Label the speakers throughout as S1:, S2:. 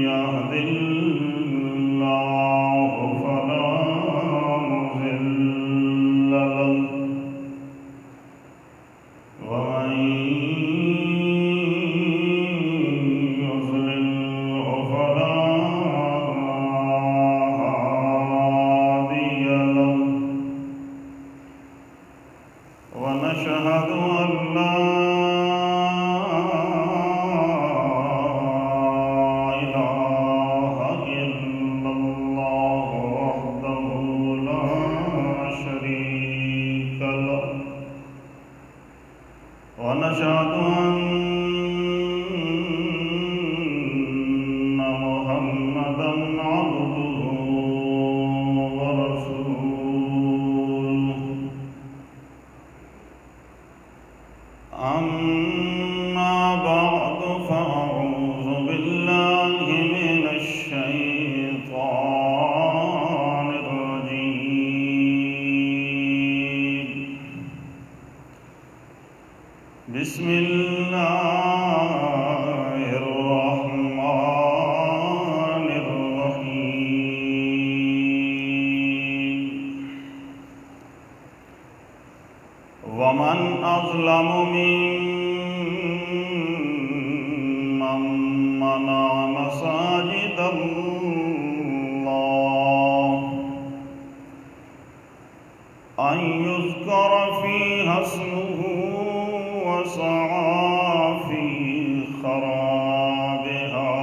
S1: يهد الله فلا مضل له ومن يضلله فلا هادي له ونشهد أن لا ونشهد أن محمدًا عبده ورسوله أما بعد فأعوذ بالله من الشيطان الرجيم بسم الله الرحمن الرحيم ومن أظلم ممن منع مساجد الله أن يذكر فيها اسمه وسعى في خرابها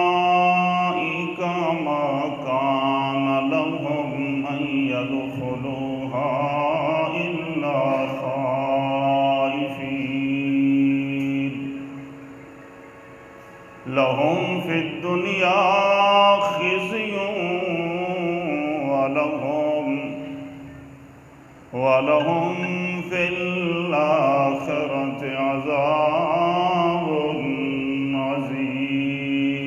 S1: أولئك ما كان لهم أن يدخلوها إلا خائفين لهم في الدنيا خزي ولهم في الآخرة عذاب عظيم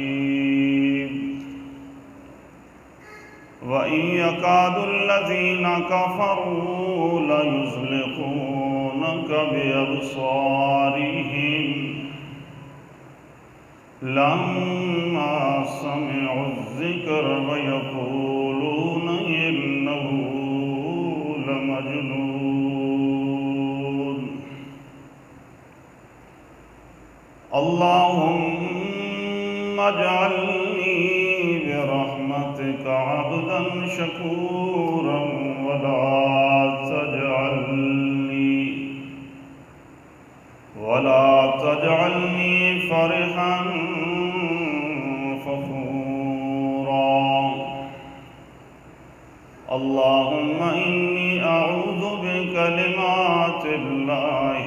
S1: وإن يكاد الذين كفروا ليزلقونك بأبصارهم لما سمعوا الذكر ويقولون إنه لمجنون اللهم اجعلني برحمتك عبدا شكورا ولا تجعلني فرحا فخورا اللهم إني أعوذ بكلمات الله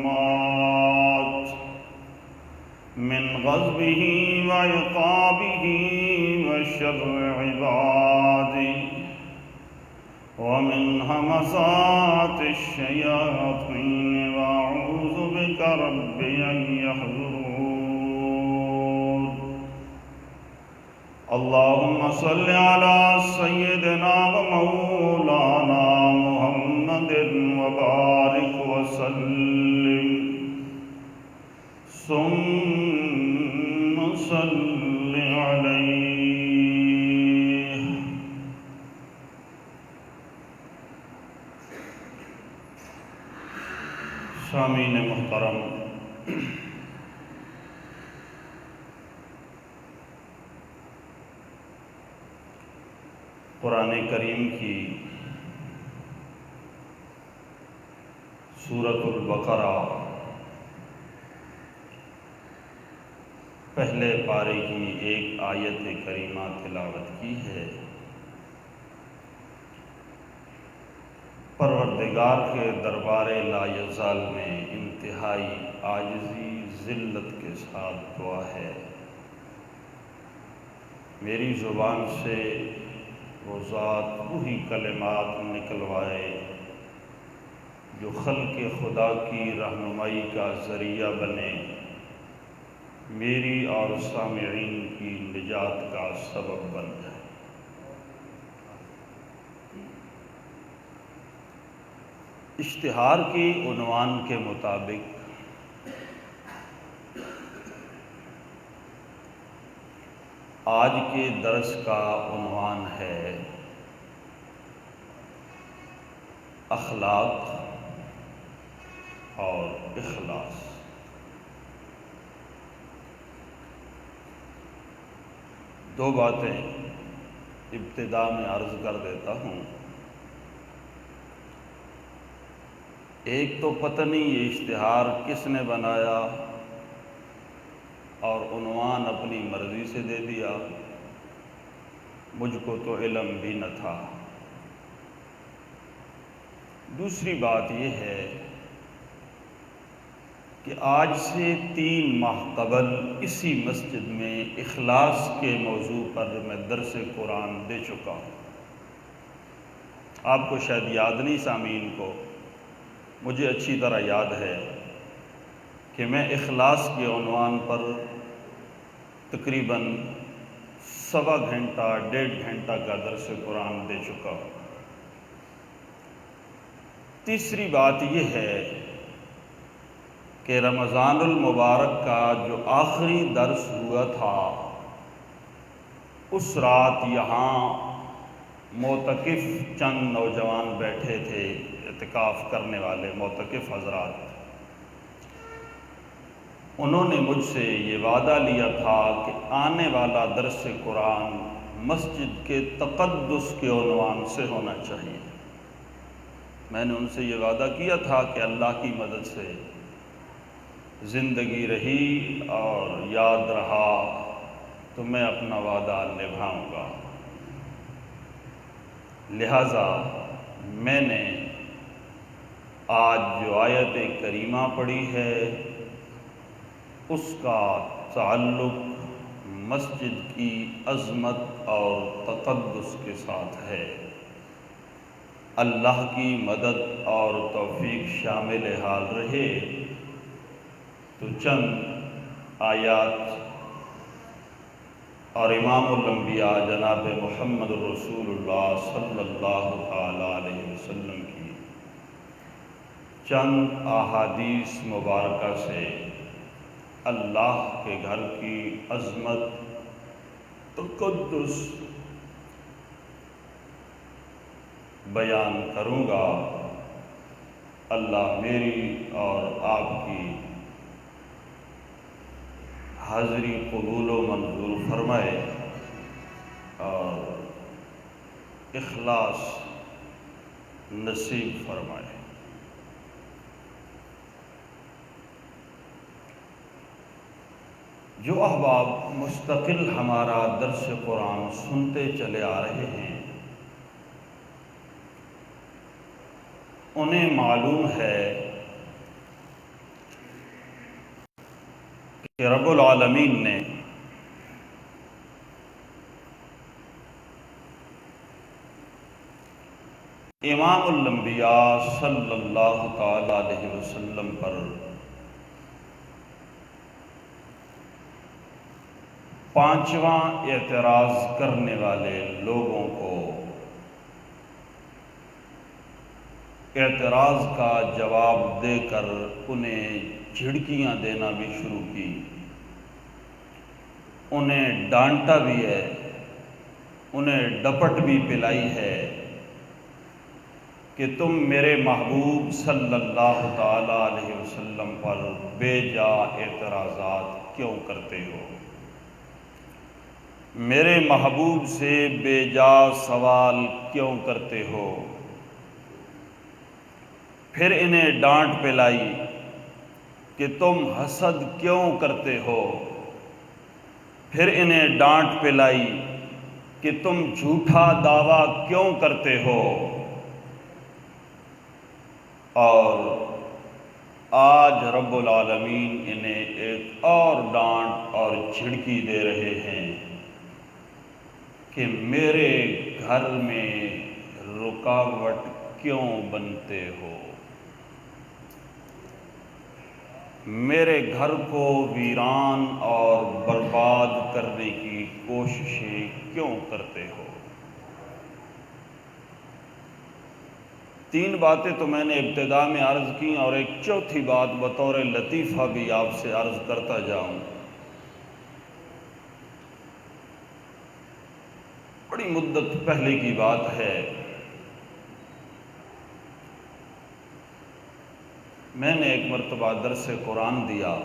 S1: التامات من غضبه وعقابه وشر عباده ومن همزات الشياطين وأعوذ بك رب أن يحضرون اللهم صل على سيدنا ومولانا محمد وبارك وسلم ثم صل عليه سامعین محترم، قرآن کریم کی سورۃ البقرہ پہلے پارے کی ایک آیت کریمہ تلاوت کی ہے۔ پروردگار کے دربار لا یزال میں انتہائی عاجزی ذلت کے ساتھ دعا ہے، میری زبان سے وہ ذات وہی کلمات نکلوائے جو خلق خدا کی رہنمائی کا ذریعہ بنے، میری اور سامعین کی نجات کا سبب بن جائے۔ اشتہار کی عنوان کے مطابق آج کے درس کا عنوان ہے اخلاق اور اخلاص۔ دو باتیں ابتدا میں عرض کر دیتا ہوں۔ ایک تو پتہ نہیں یہ اشتہار کس نے بنایا اور عنوان اپنی مرضی سے دے دیا، مجھ کو تو علم بھی نہ تھا۔ دوسری بات یہ ہے کہ آج سے 3 ماہ قبل اسی مسجد میں اخلاص کے موضوع پر میں درس قرآن دے چکا ہوں۔ آپ کو شاید یاد نہیں، سامعین کو، مجھے اچھی طرح یاد ہے کہ میں اخلاص کے عنوان پر تقریباً 1.25 گھنٹہ 1.5 گھنٹہ کا درس قرآن دے چکا ہوں۔ تیسری بات یہ ہے کہ رمضان المبارک کا جو آخری درس ہوا تھا، اس رات یہاں معتکف چند نوجوان بیٹھے تھے، اعتکاف کرنے والے معتکف حضرات۔ انہوں نے مجھ سے یہ وعدہ لیا تھا کہ آنے والا درس قرآن مسجد کے تقدس کے عنوان سے ہونا چاہیے۔ میں نے ان سے یہ وعدہ کیا تھا کہ اللہ کی مدد سے زندگی رہی اور یاد رہا تو میں اپنا وعدہ نبھاؤں گا۔ لہٰذا میں نے آج جو آیت کریمہ پڑھی ہے اس کا تعلق مسجد کی عظمت اور تقدس کے ساتھ ہے۔ اللہ کی مدد اور توفیق شامل حال رہے تو چند آیات اور امام الانبیاء جناب محمد رسول اللہ صلی اللہ علیہ وسلم کی چند احادیث مبارکہ سے اللہ کے گھر کی عظمت، تقدس بیان کروں گا۔ اللہ میری اور آپ کی حاضری قبول و منظور فرمائے اور اخلاص نصیب فرمائے۔ جو احباب مستقل ہمارا درس قرآن سنتے چلے آ رہے ہیں انہیں معلوم ہے کہ رب العالمین نے امام الانبیاء صلی اللہ تعالی علیہ وسلم پر 5واں اعتراض کرنے والے لوگوں کو اعتراض کا جواب دے کر انہیں جھڑکیاں دینا بھی شروع کی، انہیں ڈانٹا بھی ہے، انہیں ڈپٹ بھی پلائی ہے کہ تم میرے محبوب صلی اللہ تعالی علیہ وسلم پر بے جا اعتراضات کیوں کرتے ہو، میرے محبوب سے بے جا سوال کیوں کرتے ہو۔ پھر انہیں ڈانٹ پلائی کہ تم حسد کیوں کرتے ہو، پھر انہیں ڈانٹ پلائی کہ تم جھوٹا دعویٰ کیوں کرتے ہو، اور آج رب العالمین انہیں ایک اور ڈانٹ اور جھڑکی دے رہے ہیں کہ میرے گھر میں رکاوٹ کیوں بنتے ہو، میرے گھر کو ویران اور برباد کرنے کی کوششیں کیوں کرتے ہو۔ 3 باتیں تو میں نے ابتدا میں عرض کی اور ایک چوتھی بات بطور لطیفہ بھی آپ سے عرض کرتا جاؤں۔ بڑی مدت پہلے کی بات ہے، میں نے ایک مرتبہ درس قرآن دیا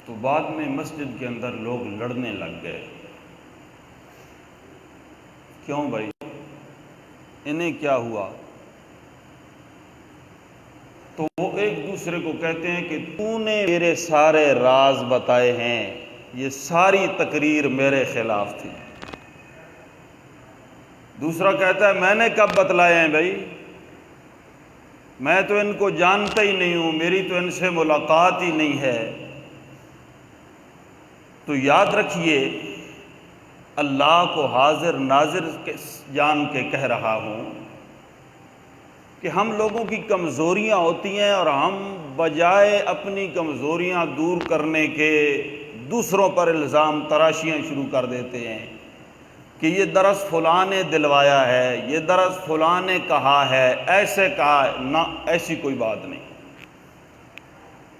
S1: تو بعد میں مسجد کے اندر لوگ لڑنے لگ گئے۔ کیوں بھائی، انہیں کیا ہوا؟ تو وہ ایک دوسرے کو کہتے ہیں کہ تو نے میرے سارے راز بتائے ہیں، یہ ساری تقریر میرے خلاف تھی۔ دوسرا کہتا ہے میں نے کب بتلائے ہیں بھائی، میں تو ان کو جانتا ہی نہیں ہوں، میری تو ان سے ملاقات ہی نہیں ہے۔ تو یاد رکھیے، اللہ کو حاضر ناظر جان کے کہہ رہا ہوں کہ ہم لوگوں کی کمزوریاں ہوتی ہیں اور ہم بجائے اپنی کمزوریاں دور کرنے کے دوسروں پر الزام تراشیاں شروع کر دیتے ہیں کہ یہ درس فلاں نے دلوایا ہے، یہ درس فلاں نے کہا ہے، ایسے کہا نہ، ایسی کوئی بات نہیں۔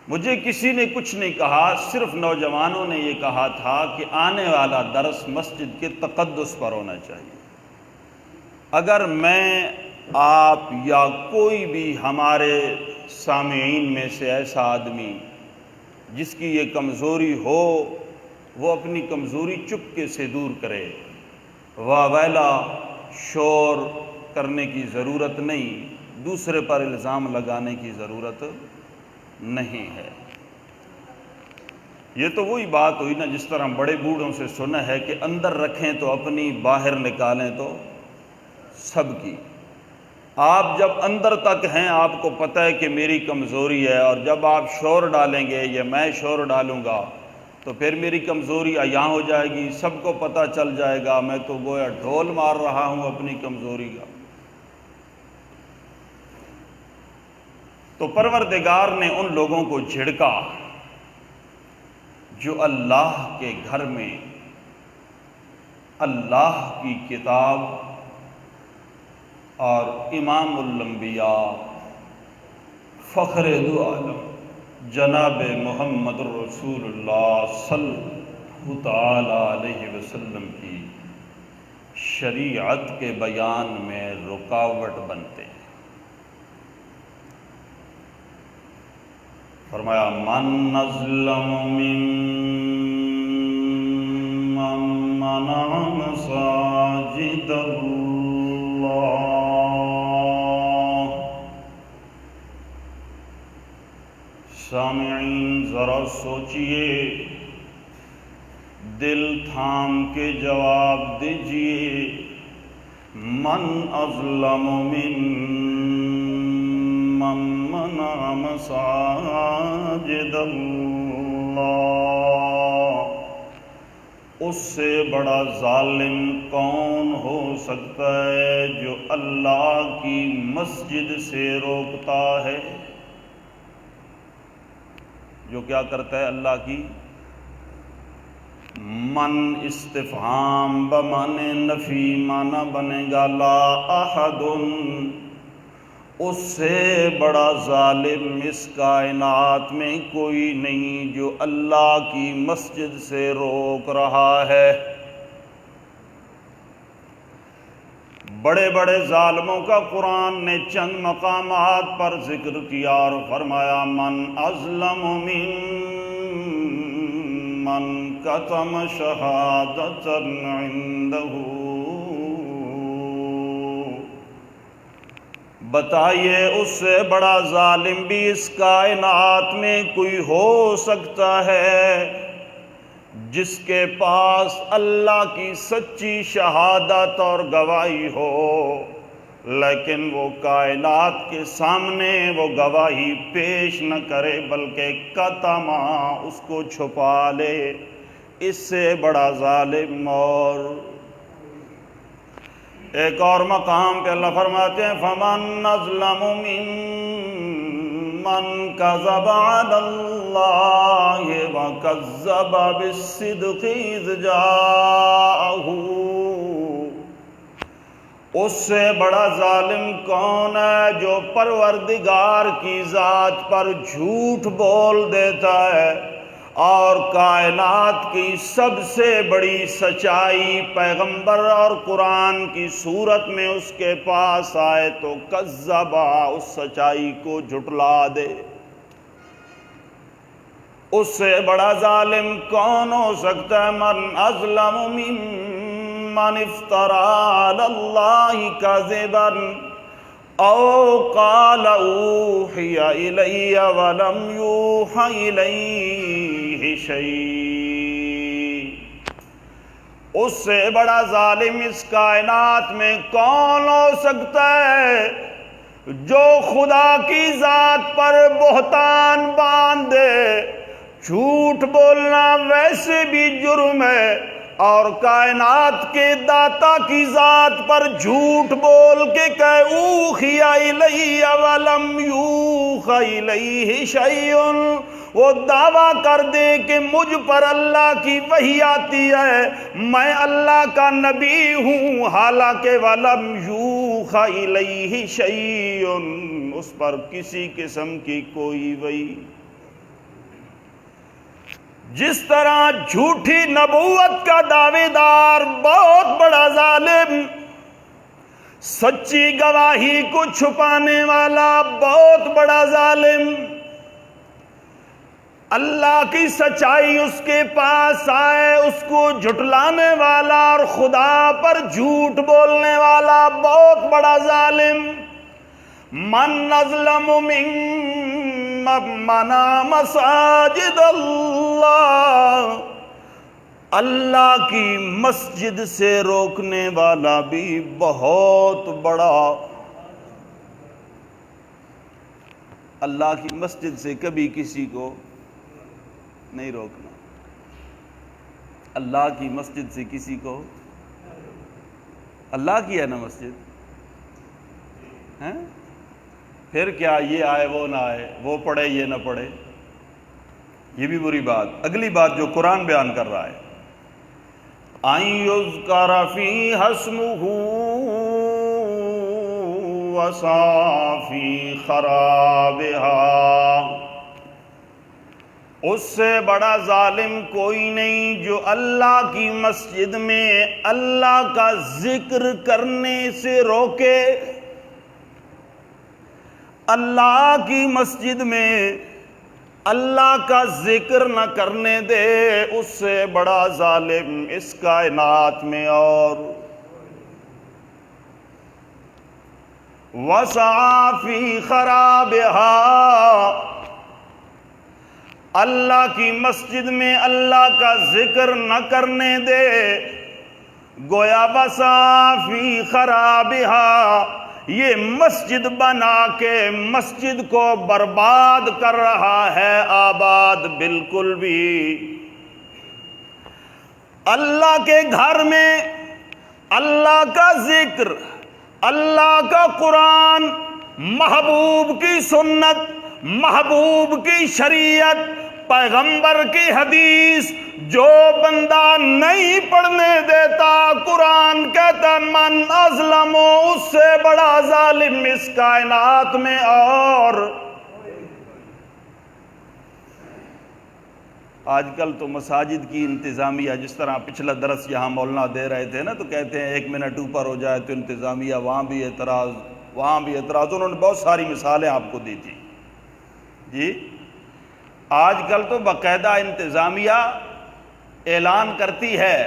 S1: مجھے کسی نے کچھ نہیں کہا، صرف نوجوانوں نے یہ کہا تھا کہ آنے والا درس مسجد کے تقدس پر ہونا چاہیے۔ اگر میں، آپ یا کوئی بھی ہمارے سامعین میں سے ایسا آدمی جس کی یہ کمزوری ہو، وہ اپنی کمزوری چپکے سے دور کرے۔ واویلا شور کرنے کی ضرورت نہیں، دوسرے پر الزام لگانے کی ضرورت نہیں ہے۔ یہ تو وہی بات ہوئی نا جس طرح بڑے بوڑھوں سے سنا ہے کہ اندر رکھیں تو اپنی، باہر نکالیں تو سب کی۔ آپ جب اندر تک ہیں آپ کو پتہ ہے کہ میری کمزوری ہے، اور جب آپ شور ڈالیں گے یا میں شور ڈالوں گا تو پھر میری کمزوری عیاں ہو جائے گی، سب کو پتہ چل جائے گا، میں تو گویا ڈھول مار رہا ہوں اپنی کمزوری کا۔ تو پروردگار نے ان لوگوں کو جھڑکا جو اللہ کے گھر میں اللہ کی کتاب اور امام الانبیاء فخر دو عالم جناب محمد رسول اللہ صلی اللہ تعالی علیہ وسلم کی شریعت کے بیان میں رکاوٹ بنتے ہیں۔ فرمایا من اظلم ممن منع مساجد اللہ۔ سامعین ذرا سوچئے، دل تھام کے جواب دیجئے، من اظلم ممن منع مساجد اللہ، اس سے بڑا ظالم کون ہو سکتا ہے جو اللہ کی مسجد سے روکتا ہے؟ جو کیا کرتا ہے اللہ کی؟ من استفہام بمعنی نفی، معنی بنے گا لا احد، اس سے بڑا ظالم اس کائنات میں کوئی نہیں جو اللہ کی مسجد سے روک رہا ہے۔ بڑے بڑے ظالموں کا قرآن نے چند مقامات پر ذکر کیا اور فرمایا من اظلم ممن کتم شہادۃ عندہ، بتائیے اس سے بڑا ظالم بھی اس کائنات میں کوئی ہو سکتا ہے جس کے پاس اللہ کی سچی شہادت اور گواہی ہو، لیکن وہ کائنات کے سامنے وہ گواہی پیش نہ کرے بلکہ کتما اس کو چھپا لے؟ اس سے بڑا ظالم۔ اور ایک اور مقام پہ اللہ فرماتے ہیں فَمَنْ أَظْلَمُ مِمَّنْ كَذَبَ عَلَى اللَّهِ وَكَذَّبَ بِالصِّدْقِ إِذْ جَاءَهُ، اس سے بڑا ظالم کون ہے جو پروردگار کی ذات پر جھوٹ بول دیتا ہے اور کائنات کی سب سے بڑی سچائی پیغمبر اور قرآن کی صورت میں اس کے پاس آئے تو کذبا، اس سچائی کو جھٹلا دے۔ اس سے بڑا ظالم کون ہو سکتا ہے؟ من اظلم ممن افترى علی اللہ کذبا او قال اوحی الی ولم یوحی الیہ شیء۔ اس سے بڑا ظالم اس کائنات میں کون ہو سکتا ہے جو خدا کی ذات پر بہتان باندھ دے؟ جھوٹ بولنا ویسے بھی جرم ہے، اور کائنات کے داتا کی ذات پر جھوٹ بول کے کہ اوحی الی ولم یوحی الیہ شیء، وہ دعویٰ کر دے کہ مجھ پر اللہ کی وحی آتی ہے، میں اللہ کا نبی ہوں، حالانکہ ولم یوحی الیہ شیء، اس پر کسی قسم کی کوئی وحی۔ جس طرح جھوٹی نبوت کا دعوے دار بہت بڑا ظالم، سچی گواہی کو چھپانے والا بہت بڑا ظالم، اللہ کی سچائی اس کے پاس آئے اس کو جھٹلانے والا اور خدا پر جھوٹ بولنے والا بہت بڑا ظالم۔ من اظلم ممن منع مساجد اللہ، اللہ کی مسجد سے روکنے والا بھی بہت بڑا۔ اللہ کی مسجد سے کبھی کسی کو نہیں روکنا، اللہ کی مسجد سے کسی کو، اللہ کی ہے نا مسجد، ہیں؟ پھر کیا یہ آئے وہ نہ آئے، وہ پڑھے یہ نہ پڑھے، یہ بھی بری بات۔ اگلی بات جو قرآن بیان کر رہا ہے، ان یذکر فیہا اسمہ وسعی فی خرابہا، اس سے بڑا ظالم کوئی نہیں جو اللہ کی مسجد میں اللہ کا ذکر کرنے سے روکے، اللہ کی مسجد میں اللہ کا ذکر نہ کرنے دے، اس سے بڑا ظالم اس کائنات میں اور۔ وسعی فی خرابہا، اللہ کی مسجد میں اللہ کا ذکر نہ کرنے دے، گویا وسعی فی خرابہا، یہ مسجد بنا کے مسجد کو برباد کر رہا ہے، آباد بالکل بھی۔ اللہ کے گھر میں اللہ کا ذکر، اللہ کا قرآن، محبوب کی سنت، محبوب کی شریعت، پیغمبر کی حدیث جو بندہ نہیں پڑھنے دیتا، قرآن کہتا ہے من اظلم، اس سے بڑا ظالم اس کائنات میں اور۔ آج کل تو مساجد کی انتظامیہ، جس طرح پچھلا درس یہاں مولانا دے رہے تھے نا، تو کہتے ہیں 1 منٹ اوپر ہو جائے تو انتظامیہ وہاں بھی اعتراض، وہاں بھی اعتراض، انہوں نے بہت ساری مثالیں آپ کو دی تھی جی۔ آج کل تو باقاعدہ انتظامیہ اعلان کرتی ہے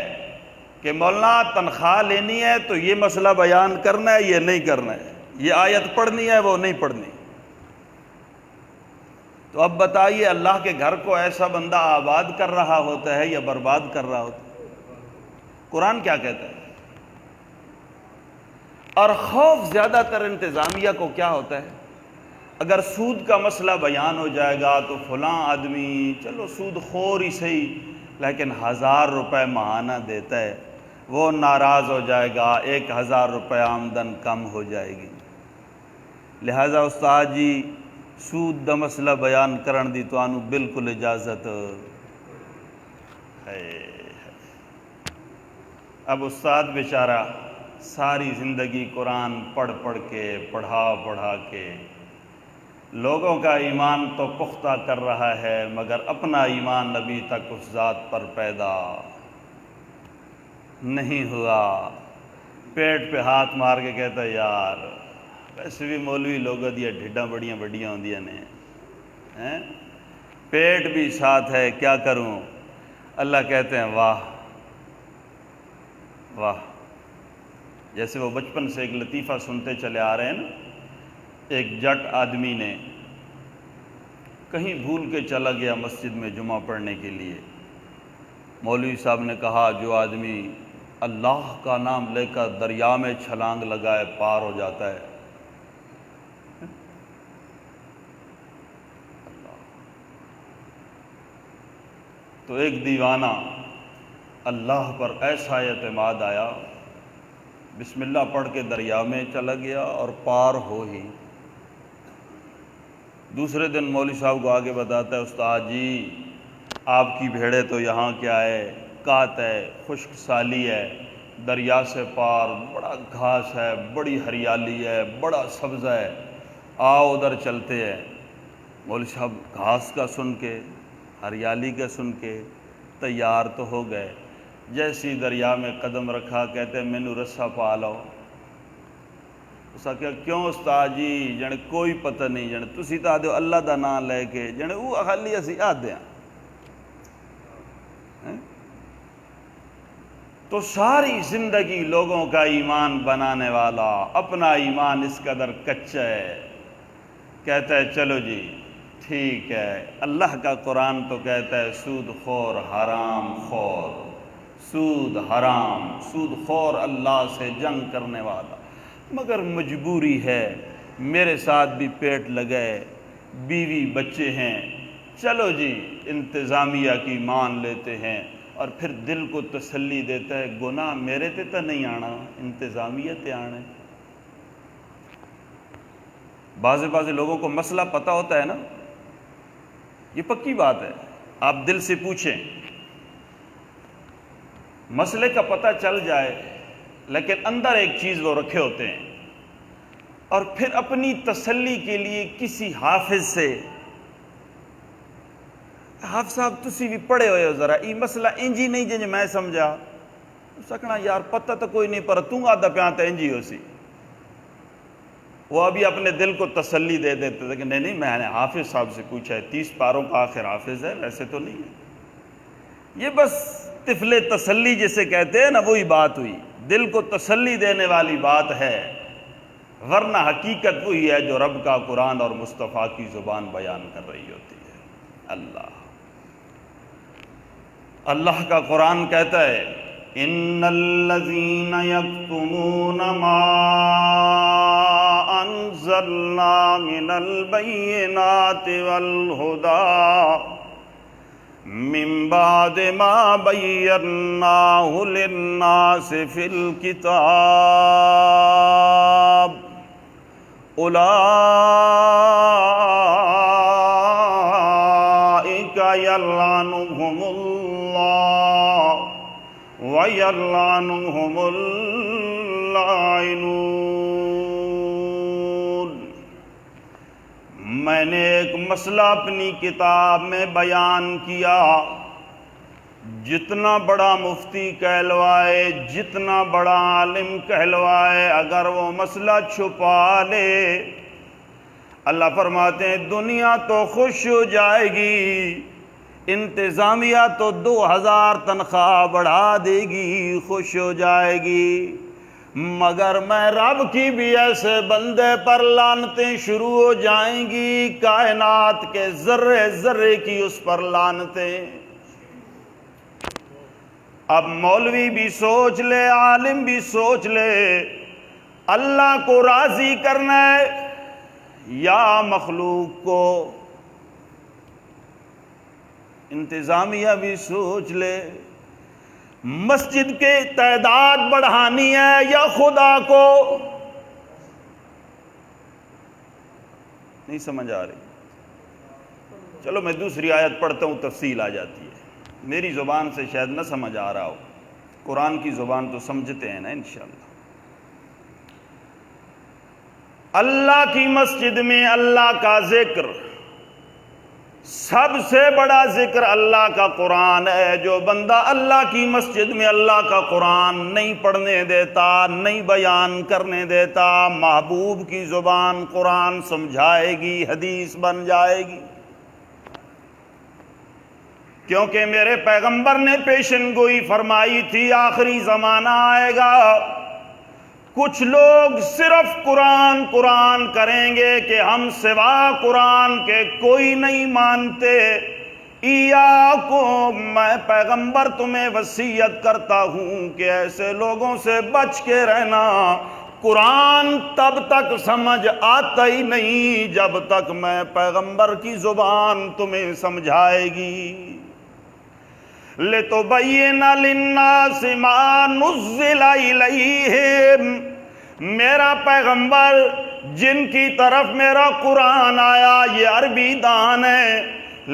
S1: کہ مولانا تنخواہ لینی ہے تو یہ مسئلہ بیان کرنا ہے، یہ نہیں کرنا ہے، یہ آیت پڑھنی ہے، وہ نہیں پڑھنی۔ تو اب بتائیے اللہ کے گھر کو ایسا بندہ آباد کر رہا ہوتا ہے یا برباد کر رہا ہوتا ہے؟ قرآن کیا کہتا ہے؟ اور خوف زیادہ تر انتظامیہ کو کیا ہوتا ہے؟ اگر سود کا مسئلہ بیان ہو جائے گا تو فلاں آدمی چلو سود خور ہی صحیح لیکن 1000 روپے ماہانہ دیتا ہے، وہ ناراض ہو جائے گا، 1000 روپے آمدن کم ہو جائے گی، لہذا استاد جی سود دا مسئلہ بیان کرن دی تو بالکل اجازت ہے۔ اب استاد بیچارہ ساری زندگی قرآن پڑھ پڑھ کے پڑھا کے لوگوں کا ایمان تو پختہ کر رہا ہے، مگر اپنا ایمان ابھی تک اس ذات پر پیدا نہیں ہوا۔ پیٹ پہ ہاتھ مار کے کہتا ہے یار ویسے بھی مولوی لوگوں دیا ڈھڈاں بڑیاں بڑیاں ہوندیاں نے، پیٹ بھی ساتھ ہے، کیا کروں؟ اللہ کہتے ہیں واہ واہ۔ جیسے وہ بچپن سے ایک لطیفہ سنتے چلے آ رہے ہیں نا، ایک جٹ آدمی نے کہیں بھول کے چلا گیا مسجد میں جمعہ پڑھنے کے لیے۔ مولوی صاحب نے کہا جو آدمی اللہ کا نام لے کر دریا میں چھلانگ لگائے پار ہو جاتا ہے۔ تو ایک دیوانہ اللہ پر ایسا اعتماد آیا، بسم اللہ پڑھ کے دریا میں چلا گیا اور پار ہو ہی۔ دوسرے دن مولوی صاحب کو آگے بتاتا ہے استاد جی آپ کی بھیڑیں تو یہاں کیا ہے، کات ہے، خشک سالی ہے، دریا سے پار بڑا گھاس ہے، بڑی ہریالی ہے، بڑا سبزہ ہے، آؤ ادھر چلتے ہیں۔ مولوی صاحب گھاس کا سن کے ہریالی کا سن کے تیار تو ہو گئے، جیسی دریا میں قدم رکھا کہتے ہیں مینوں رسا پا لو۔ اس نے کہا کیوں استاد جی؟ جنے کوئی پتہ نہیں، جنے تسی تو آدھو اللہ دا نام لے کے، جنے وہ خالی اسی آدھے ہیں۔ تو ساری زندگی لوگوں کا ایمان بنانے والا اپنا ایمان اس قدر کچا ہے، کہتا ہے چلو جی ٹھیک ہے، اللہ کا قرآن تو کہتا ہے سود خور حرام خور، سود حرام، سود خور اللہ سے جنگ کرنے والا، مگر مجبوری ہے، میرے ساتھ بھی پیٹ لگائے، بیوی بچے ہیں، چلو جی انتظامیہ کی مان لیتے ہیں، اور پھر دل کو تسلی دیتا ہے گناہ میرے تے تو نہیں آنا، انتظامیہ تے آنا ہے۔ بعض لوگوں کو مسئلہ پتہ ہوتا ہے نا، یہ پکی بات ہے، آپ دل سے پوچھیں، مسئلے کا پتہ چل جائے لیکن اندر ایک چیز وہ رکھے ہوتے ہیں، اور پھر اپنی تسلی کے لیے کسی حافظ سے، حافظ صاحب تسی بھی پڑھے ہوئے ہو ذرا یہ مسئلہ انجی نہیں جنج میں سمجھا سکنا، یار پتہ تو کوئی نہیں پر توں آدھا پیانتا انجی ہو سی، وہ ابھی اپنے دل کو تسلی دے دیتے تھے کہ نہیں میں نے حافظ صاحب سے پوچھا ہے، 30 پاروں کا آخر حافظ ہے، ویسے تو نہیں ہے۔ یہ بس طفل تسلی جسے کہتے ہیں نا وہی بات ہوئی، دل کو تسلی دینے والی بات ہے، ورنہ حقیقت وہی ہے جو رب کا قرآن اور مصطفیٰ کی زبان بیان کر رہی ہوتی ہے۔ اللہ کا قرآن کہتا ہے ان الذین یکتمون ما انزلنا من البینات والہدی من بعد ما بیناہ للناس فی الکتاب یلعنہم اللہ ویلعنہم اللاعنون۔ میں نے ایک مسئلہ اپنی کتاب میں بیان کیا، جتنا بڑا مفتی کہلوائے، جتنا بڑا عالم کہلوائے، اگر وہ مسئلہ چھپا لے، اللہ فرماتے ہیں دنیا تو خوش ہو جائے گی، انتظامیہ تو 2000 تنخواہ بڑھا دے گی، خوش ہو جائے گی، مگر میں رب کی بھی ایسے بندے پر لعنتیں شروع ہو جائیں گی، کائنات کے ذرے ذرے کی اس پر لعنتیں۔ اب مولوی بھی سوچ لے، عالم بھی سوچ لے، اللہ کو راضی کرنا ہے یا مخلوق کو؟ انتظامیہ بھی سوچ لے، مسجد کے تعداد بڑھانی ہے یا خدا کو؟ نہیں سمجھ آ رہی؟ چلو میں دوسری آیت پڑھتا ہوں، تفصیل آ جاتی ہے، میری زبان سے شاید نہ سمجھ آ رہا ہو، قرآن کی زبان تو سمجھتے ہیں نا انشاءاللہ۔ اللہ کی مسجد میں اللہ کا ذکر، سب سے بڑا ذکر اللہ کا قرآن ہے۔ جو بندہ اللہ کی مسجد میں اللہ کا قرآن نہیں پڑھنے دیتا، نہیں بیان کرنے دیتا، محبوب کی زبان قرآن سمجھائے گی، حدیث بن جائے گی۔ کیونکہ میرے پیغمبر نے پیشن گوئی فرمائی تھی، آخری زمانہ آئے گا، کچھ لوگ صرف قرآن قرآن کریں گے کہ ہم سوا قرآن کے کوئی نہیں مانتے۔ ایاکم، میں پیغمبر تمہیں وصیت کرتا ہوں کہ ایسے لوگوں سے بچ کے رہنا۔ قرآن تب تک سمجھ آتا ہی نہیں جب تک میں پیغمبر کی زبان تمہیں سمجھائے گی۔ لِتُبَيِّنَ لِلنَّاسِ مَا نُزِّلَ إِلَيْهِمْ، میرا پیغمبر جن کی طرف میرا قرآن آیا یہ عربی دان ہے،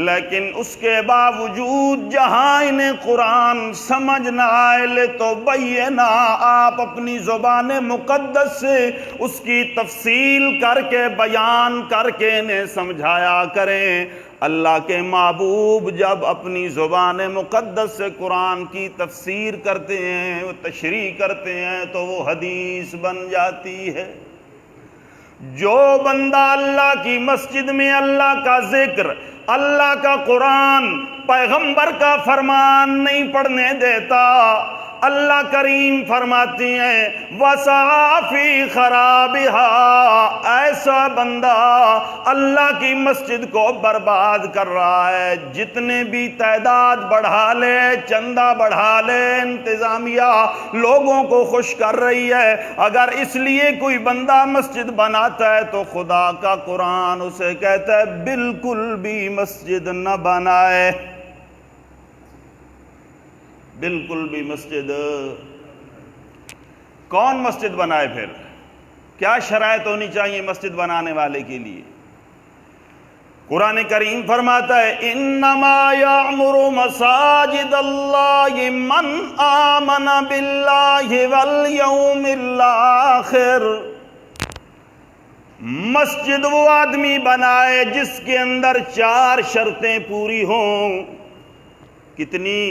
S1: لیکن اس کے باوجود جہاں انہیں قرآن سمجھ نہ آئے، لِتُبَيِّنَ، آپ اپنی زبان مقدس سے اس کی تفصیل کر کے بیان کر کے انہیں سمجھایا کریں۔ اللہ کے محبوب جب اپنی زبان مقدس سے قرآن کی تفسیر کرتے ہیں، وہ تشریح کرتے ہیں تو وہ حدیث بن جاتی ہے۔ جو بندہ اللہ کی مسجد میں اللہ کا ذکر، اللہ کا قرآن، پیغمبر کا فرمان نہیں پڑھنے دیتا، اللہ کریم فرماتی ہیں وَسَعَىٰ فِي خَرَابِهَا، ایسا بندہ اللہ کی مسجد کو برباد کر رہا ہے۔ جتنے بھی تعداد بڑھا لے، چندہ بڑھا لے، انتظامیہ لوگوں کو خوش کر رہی ہے، اگر اس لیے کوئی بندہ مسجد بناتا ہے تو خدا کا قرآن اسے کہتا ہے بالکل بھی مسجد نہ بنائے، بالکل بھی مسجد۔ کون مسجد بنائے پھر؟ کیا شرائط ہونی چاہیے مسجد بنانے والے کے لیے؟ قرآن کریم فرماتا ہے انما یعمر مساجد اللہ من آمن باللہ والیوم الآخر، مسجد وہ آدمی بنائے جس کے اندر 4 شرطیں پوری ہوں۔ کتنی؟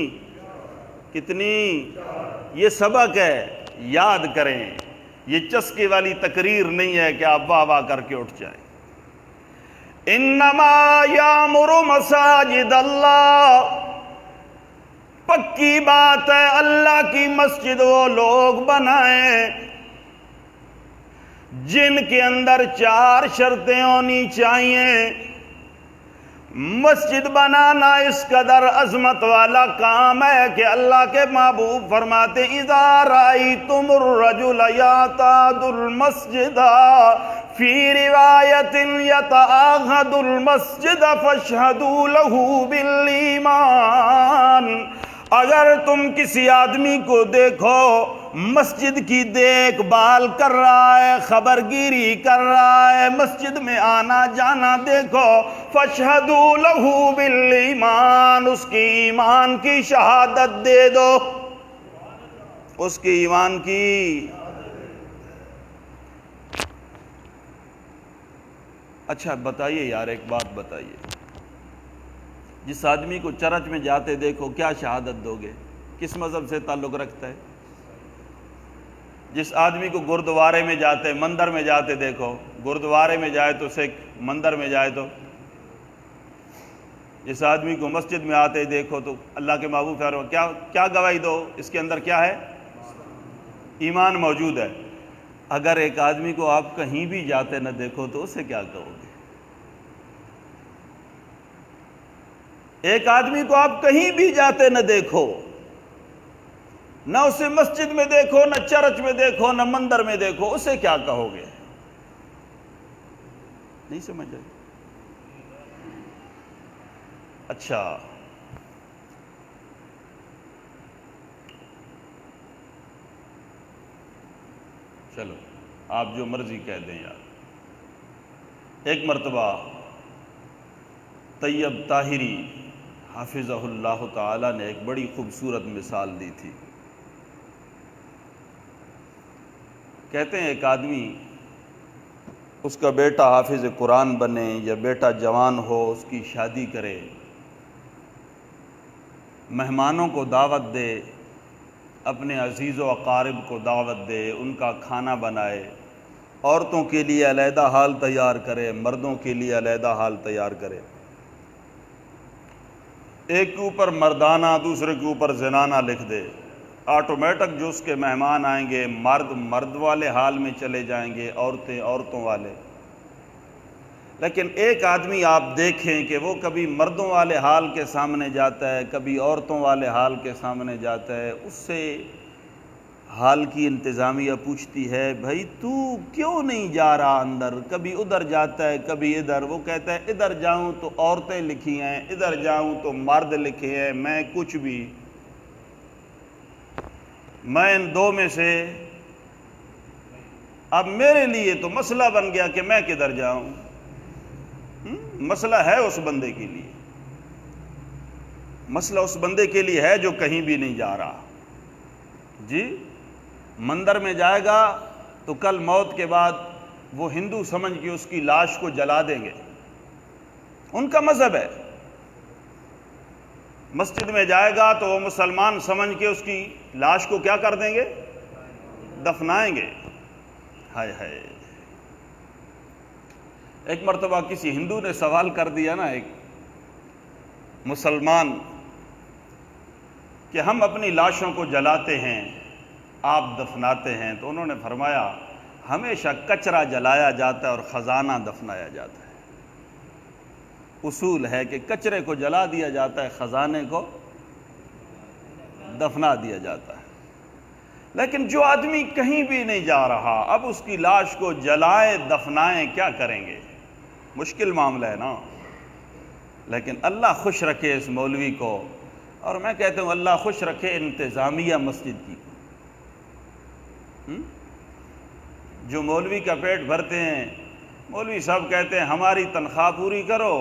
S1: یہ سبق ہے، یاد کریں، یہ چسکے والی تقریر نہیں ہے کہ آپ واہ واہ کر کے اٹھ جائیں۔ انما یامر مساجد اللہ، پکی بات ہے اللہ کی مسجد وہ لوگ بنائیں جن کے اندر 4 شرطیں ہونی چاہیے۔ مسجد بنانا اس قدر عظمت والا کام ہے کہ اللہ کے محبوب فرماتے اذا رأیتم الرجل یعتاد المسجد فی روایت یتعاہد المسجد فاشہدوا له بالایمان، اگر تم کسی آدمی کو دیکھو مسجد کی دیکھ بھال کر رہا ہے، خبر گیری کر رہا ہے، مسجد میں آنا جانا دیکھو، فاشہدوا لہ بالایمان، اس کی ایمان کی شہادت دے دو، اس کی ایمان کی۔ اچھا بتائیے یار، ایک بات بتائیے، جس آدمی کو چرچ میں جاتے دیکھو کیا شہادت دو گے؟ کس مذہب سے تعلق رکھتا ہے؟ جس آدمی کو گردوارے میں جاتے، مندر میں جاتے دیکھو، گردوارے میں جائے تو سکھ، مندر میں جائے تو، جس آدمی کو مسجد میں آتے دیکھو تو اللہ کے محبوب کیا گواہی دو؟ اس کے اندر کیا ہے؟ ایمان موجود ہے۔ اگر ایک آدمی کو آپ کہیں بھی جاتے نہ دیکھو تو اسے کیا کہو گے؟ ایک آدمی کو آپ کہیں بھی جاتے نہ دیکھو، نہ اسے مسجد میں دیکھو، نہ چرچ میں دیکھو، نہ مندر میں دیکھو، اسے کیا کہو گے؟ نہیں سمجھ آئی؟ اچھا چلو آپ جو مرضی کہہ دیں یار۔ ایک مرتبہ طیب طاہری حافظہ اللہ تعالی نے ایک بڑی خوبصورت مثال دی تھی۔ کہتے ہیں ایک آدمی اس کا بیٹا حافظ قرآن بنے یا بیٹا جوان ہو، اس کی شادی کرے، مہمانوں کو دعوت دے، اپنے عزیز و اقارب کو دعوت دے، ان کا کھانا بنائے، عورتوں کے لیے علیحدہ حال تیار کرے، مردوں کے لیے علیحدہ حال تیار کرے، ایک کے اوپر مردانہ دوسرے کے اوپر زنانہ لکھ دے، آٹومیٹک جو اس کے مہمان آئیں گے مرد مرد والے حال میں چلے جائیں گے، عورتیں عورتوں والے۔ لیکن ایک آدمی آپ دیکھیں کہ وہ کبھی مردوں والے حال کے سامنے جاتا ہے، کبھی عورتوں والے حال کے سامنے جاتا ہے، اس سے حال کی انتظامیہ پوچھتی ہے بھائی تو کیوں نہیں جا رہا اندر؟ کبھی ادھر جاتا ہے کبھی ادھر، وہ کہتا ہے ادھر جاؤں تو عورتیں لکھی ہیں، ادھر جاؤں تو مرد لکھے ہیں، میں کچھ بھی، میں ان دو میں سے، اب میرے لیے تو مسئلہ بن گیا کہ میں کدھر جاؤں۔ مسئلہ ہے اس بندے کے لیے، مسئلہ اس بندے کے لیے ہے جو کہیں بھی نہیں جا رہا۔ جی مندر میں جائے گا تو کل موت کے بعد وہ ہندو سمجھ کے اس کی لاش کو جلا دیں گے، ان کا مذہب ہے۔ مسجد میں جائے گا تو وہ مسلمان سمجھ کے اس کی لاش کو کیا کر دیں گے؟ دفنائیں گے۔ ہائے ہائے، ایک مرتبہ کسی ہندو نے سوال کر دیا نا ایک مسلمان کہ ہم اپنی لاشوں کو جلاتے ہیں آپ دفناتے ہیں، تو انہوں نے فرمایا ہمیشہ کچرا جلایا جاتا ہے اور خزانہ دفنایا جاتا ہے۔ اصول ہے کہ کچرے کو جلا دیا جاتا ہے، خزانے کو دفنا دیا جاتا ہے۔ لیکن جو آدمی کہیں بھی نہیں جا رہا، اب اس کی لاش کو جلائیں دفنائیں کیا کریں گے؟ مشکل معاملہ ہے نا۔ لیکن اللہ خوش رکھے اس مولوی کو، اور میں کہتا ہوں اللہ خوش رکھے انتظامیہ مسجد کی، جو مولوی کا پیٹ بھرتے ہیں۔ مولوی صاحب کہتے ہیں ہماری تنخواہ پوری کرو،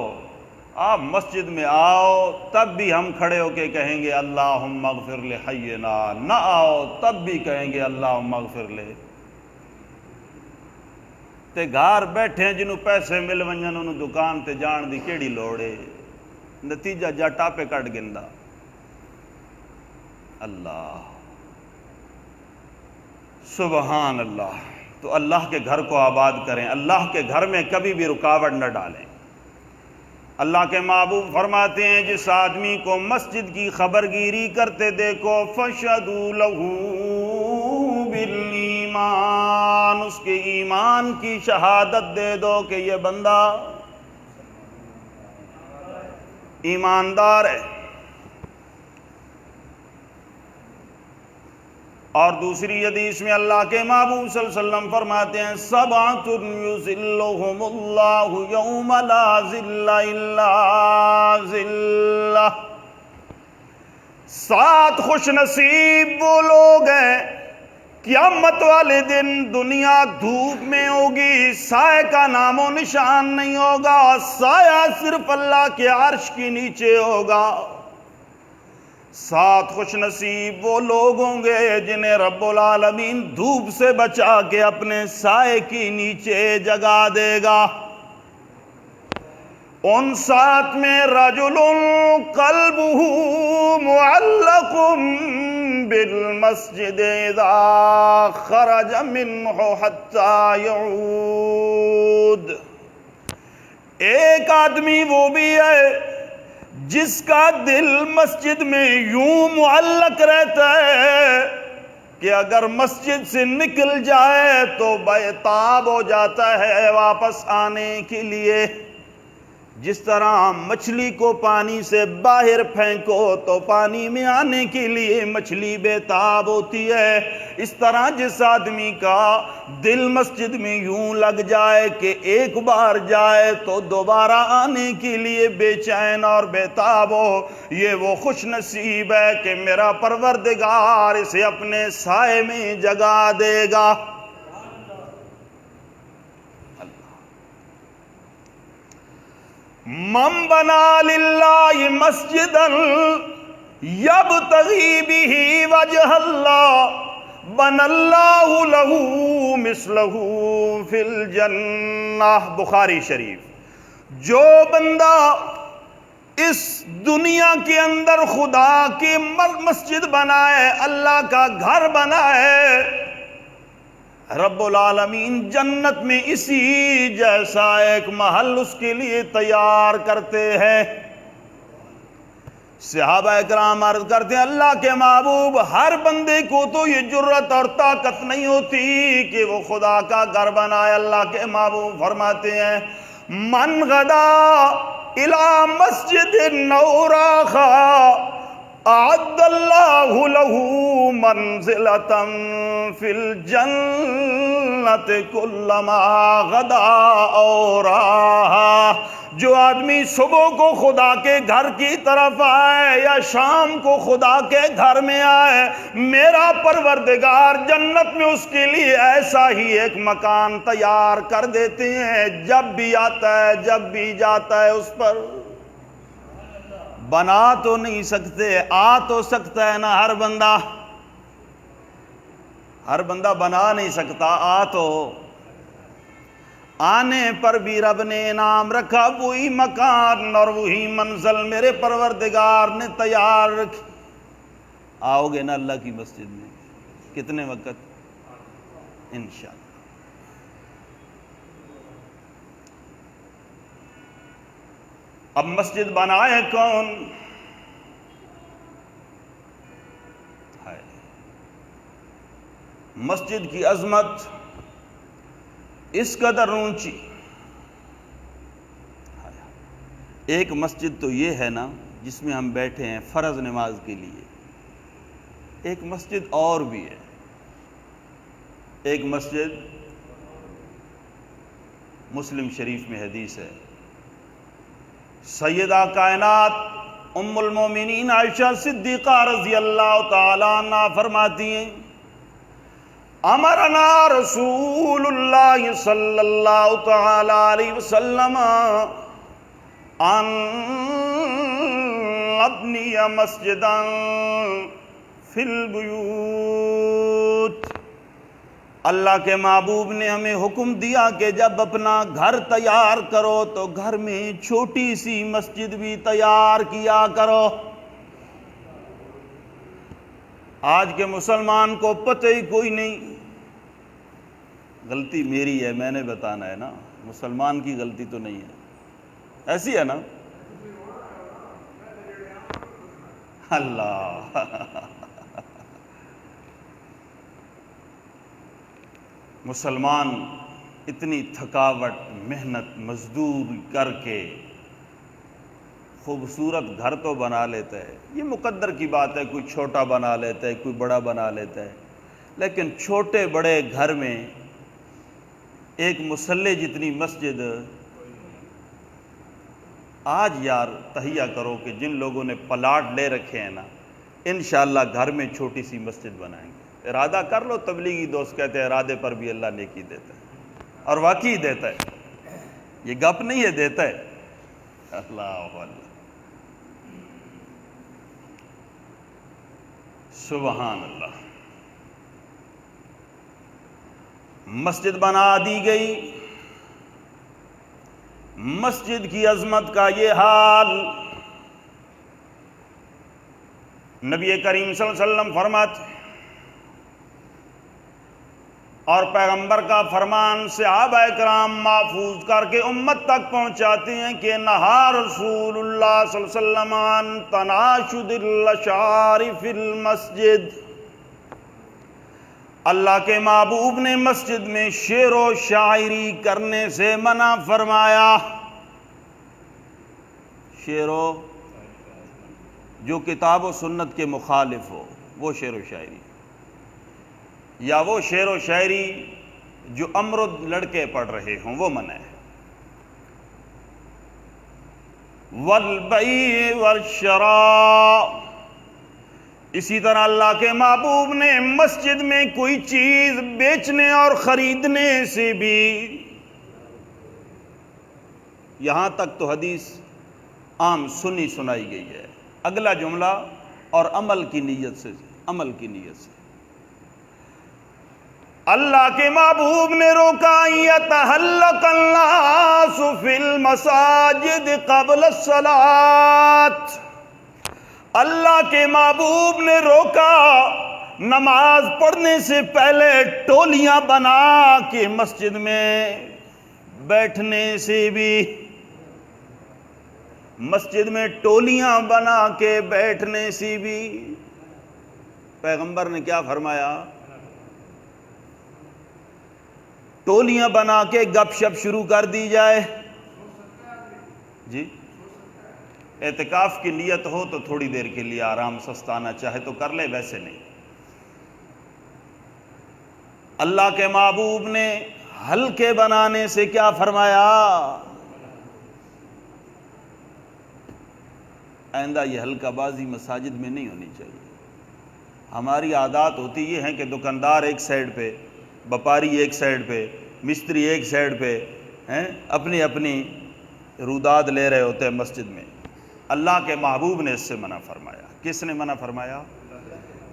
S1: آپ مسجد میں آؤ تب بھی ہم کھڑے ہو کے کہیں گے اللہم اغفر لحینا، نہ آؤ تب بھی کہیں گے اللہم اغفر لے۔ تے گھر بیٹھے جنہوں پیسے مل ونجن انہوں دکان تے جان دی کیڑی لوڑے، نتیجہ جا ٹاپے کٹ گندا۔ اللہ سبحان اللہ۔ تو اللہ کے گھر کو آباد کریں، اللہ کے گھر میں کبھی بھی رکاوٹ نہ ڈالیں۔ اللہ کے محبوب فرماتے ہیں جس آدمی کو مسجد کی خبرگیری کرتے دیکھو فَشَهَدُوا لَهُ بِالْإِيمَانِ، اس کے ایمان کی شہادت دے دو کہ یہ بندہ ایماندار ہے۔ اور دوسری حدیث میں اللہ کے محبوب صلی اللہ علیہ وسلم فرماتے ہیں سبعۃ یظلھم اللہ یوم لا ظل الا ظلہ، 7 خوش نصیب وہ لوگ ہیں قیامت والے دن دنیا دھوپ میں ہوگی، سائے کا نام و نشان نہیں ہوگا، سایہ صرف اللہ کے عرش کے نیچے ہوگا۔ 7 خوش نصیب وہ لوگ ہوں گے جنہیں رب العالمین دھوپ سے بچا کے اپنے سائے کی نیچے جگا دے گا۔ ان 7 میں رجل قلبہ معلق بالمسجد اذا خرج منہ حتی یعود، ایک آدمی وہ بھی ہے جس کا دل مسجد میں یوں معلق رہتا ہے کہ اگر مسجد سے نکل جائے تو بیتاب ہو جاتا ہے واپس آنے کے لیے۔ جس طرح مچھلی کو پانی سے باہر پھینکو تو پانی میں آنے کے لیے مچھلی بےتاب ہوتی ہے، اس طرح جس آدمی کا دل مسجد میں یوں لگ جائے کہ ایک بار جائے تو دوبارہ آنے کے لیے بے چین اور بےتاب ہو، یہ وہ خوش نصیب ہے کہ میرا پروردگار اسے اپنے سائے میں جگا دے گا۔ من بنا للہ مسجدا یبتغی بہ وجہ اللہ بنى اللہ لہ مثلہ فی الجنہ، بخاری شریف۔ جو بندہ اس دنیا کے اندر خدا کی مسجد بنائے، اللہ کا گھر بنائے، رب العالمین جنت میں اسی جیسا ایک محل اس کے لیے تیار کرتے ہیں۔ صحابہ کرام عرض کرتے ہیں اللہ کے محبوب، ہر بندے کو تو یہ جرت اور طاقت نہیں ہوتی کہ وہ خدا کا گھر بنائے۔ اللہ کے محبوب فرماتے ہیں من غدا الی مسجد نوراخا اعد اللہ لہ منزلۃ فی الجنۃ کلما غدا اوراہا۔ جو آدمی صبح کو خدا کے گھر کی طرف آئے یا شام کو خدا کے گھر میں آئے، میرا پروردگار جنت میں اس کے لیے ایسا ہی ایک مکان تیار کر دیتے ہیں، جب بھی آتا ہے جب بھی جاتا ہے اس پر۔ بنا تو نہیں سکتے، آ تو سکتا ہے نا ہر بندہ بنا نہیں سکتا، آ تو آنے پر بھی رب نے انعام رکھا، وہی مکان اور وہی منزل میرے پروردگار نے تیار رکھی۔ آؤ گے نا اللہ کی مسجد میں؟ کتنے وقت؟ انشاءاللہ۔ اب مسجد بنائے کون؟ مسجد کی عظمت اس قدر اونچی۔ ایک مسجد تو یہ ہے نا جس میں ہم بیٹھے ہیں فرض نماز کے لیے، ایک مسجد اور بھی ہے، ایک مسجد مسلم شریف میں حدیث ہے، سیدہ کائنات ام المومنین عائشہ صدیقہ رضی اللہ تعالی عنہ فرماتی ہیں امرنا رسول اللہ صلی اللہ تعالی علیہ وسلم ان ابنی مسجدا فی البیوت۔ اللہ کے محبوب نے ہمیں حکم دیا کہ جب اپنا گھر تیار کرو تو گھر میں چھوٹی سی مسجد بھی تیار کیا کرو۔ آج کے مسلمان کو پتہ ہی کوئی نہیں، غلطی میری ہے، میں نے بتانا ہے نا، مسلمان کی غلطی تو نہیں ہے، ایسی ہے نا؟ اللہ مسلمان اتنی تھکاوٹ محنت مزدور کر کے خوبصورت گھر تو بنا لیتا ہے، یہ مقدر کی بات ہے، کوئی چھوٹا بنا لیتا ہے کوئی بڑا بنا لیتا ہے، لیکن چھوٹے بڑے گھر میں ایک مسلح جتنی مسجد آج یار تہیہ کرو کہ جن لوگوں نے پلاٹ لے رکھے ہیں نا انشاءاللہ گھر میں چھوٹی سی مسجد بنائیں گے۔ ارادہ کر لو، تبلیغی دوست کہتے ہیں ارادے پر بھی اللہ نیکی دیتا ہے، اور واقعی دیتا ہے، یہ گپ نہیں ہے، دیتا ہے۔ اللہ اللہ سبحان اللہ۔ مسجد بنا دی گئی، مسجد کی عظمت کا یہ حال، نبی کریم صلی اللہ علیہ وسلم فرماتے اور پیغمبر کا فرمان صحابہ کرام محفوظ کر کے امت تک پہنچاتے ہیں کہ نہا رسول اللہ صلی اللہ علیہ وسلم عن تناشد الاشعار فی المسجد۔ اللہ کے محبوب نے مسجد میں شعر و شاعری کرنے سے منع فرمایا۔ شعر و جو کتاب و سنت کے مخالف ہو وہ شعر و شاعری، یا وہ شعر و شاعری جو امرد لڑکے پڑھ رہے ہوں وہ منع ہے۔ والبیع والشراء، اسی طرح اللہ کے محبوب نے مسجد میں کوئی چیز بیچنے اور خریدنے سے بھی، یہاں تک تو حدیث عام سنی سنائی گئی ہے، اگلا جملہ اور عمل کی نیت سے اللہ کے محبوب نے روکا یتحلق الناس فی المساجد قبل الصلاۃ، اللہ کے محبوب نے روکا نماز پڑھنے سے پہلے ٹولیاں بنا کے مسجد میں بیٹھنے سے بھی، مسجد میں ٹولیاں بنا کے بیٹھنے سے بھی۔ پیغمبر نے کیا فرمایا؟ ٹولیاں بنا کے گپ شپ شروع کر دی جائے؟ جی، اعتکاف کی نیت ہو تو تھوڑی دیر کے لیے آرام سستانا چاہے تو کر لے، ویسے نہیں۔ اللہ کے محبوب نے ہلکے بنانے سے کیا فرمایا؟ آئندہ یہ ہلکا بازی مساجد میں نہیں ہونی چاہیے۔ ہماری عادات ہوتی یہ ہیں کہ دکاندار ایک سائیڈ پہ، وپاری ایک سائیڈ پہ، مستری ایک سائیڈ پہ اپنی اپنی روداد لے رہے ہوتے ہیں مسجد میں۔ اللہ کے محبوب نے اس سے منع فرمایا۔ کس نے منع فرمایا؟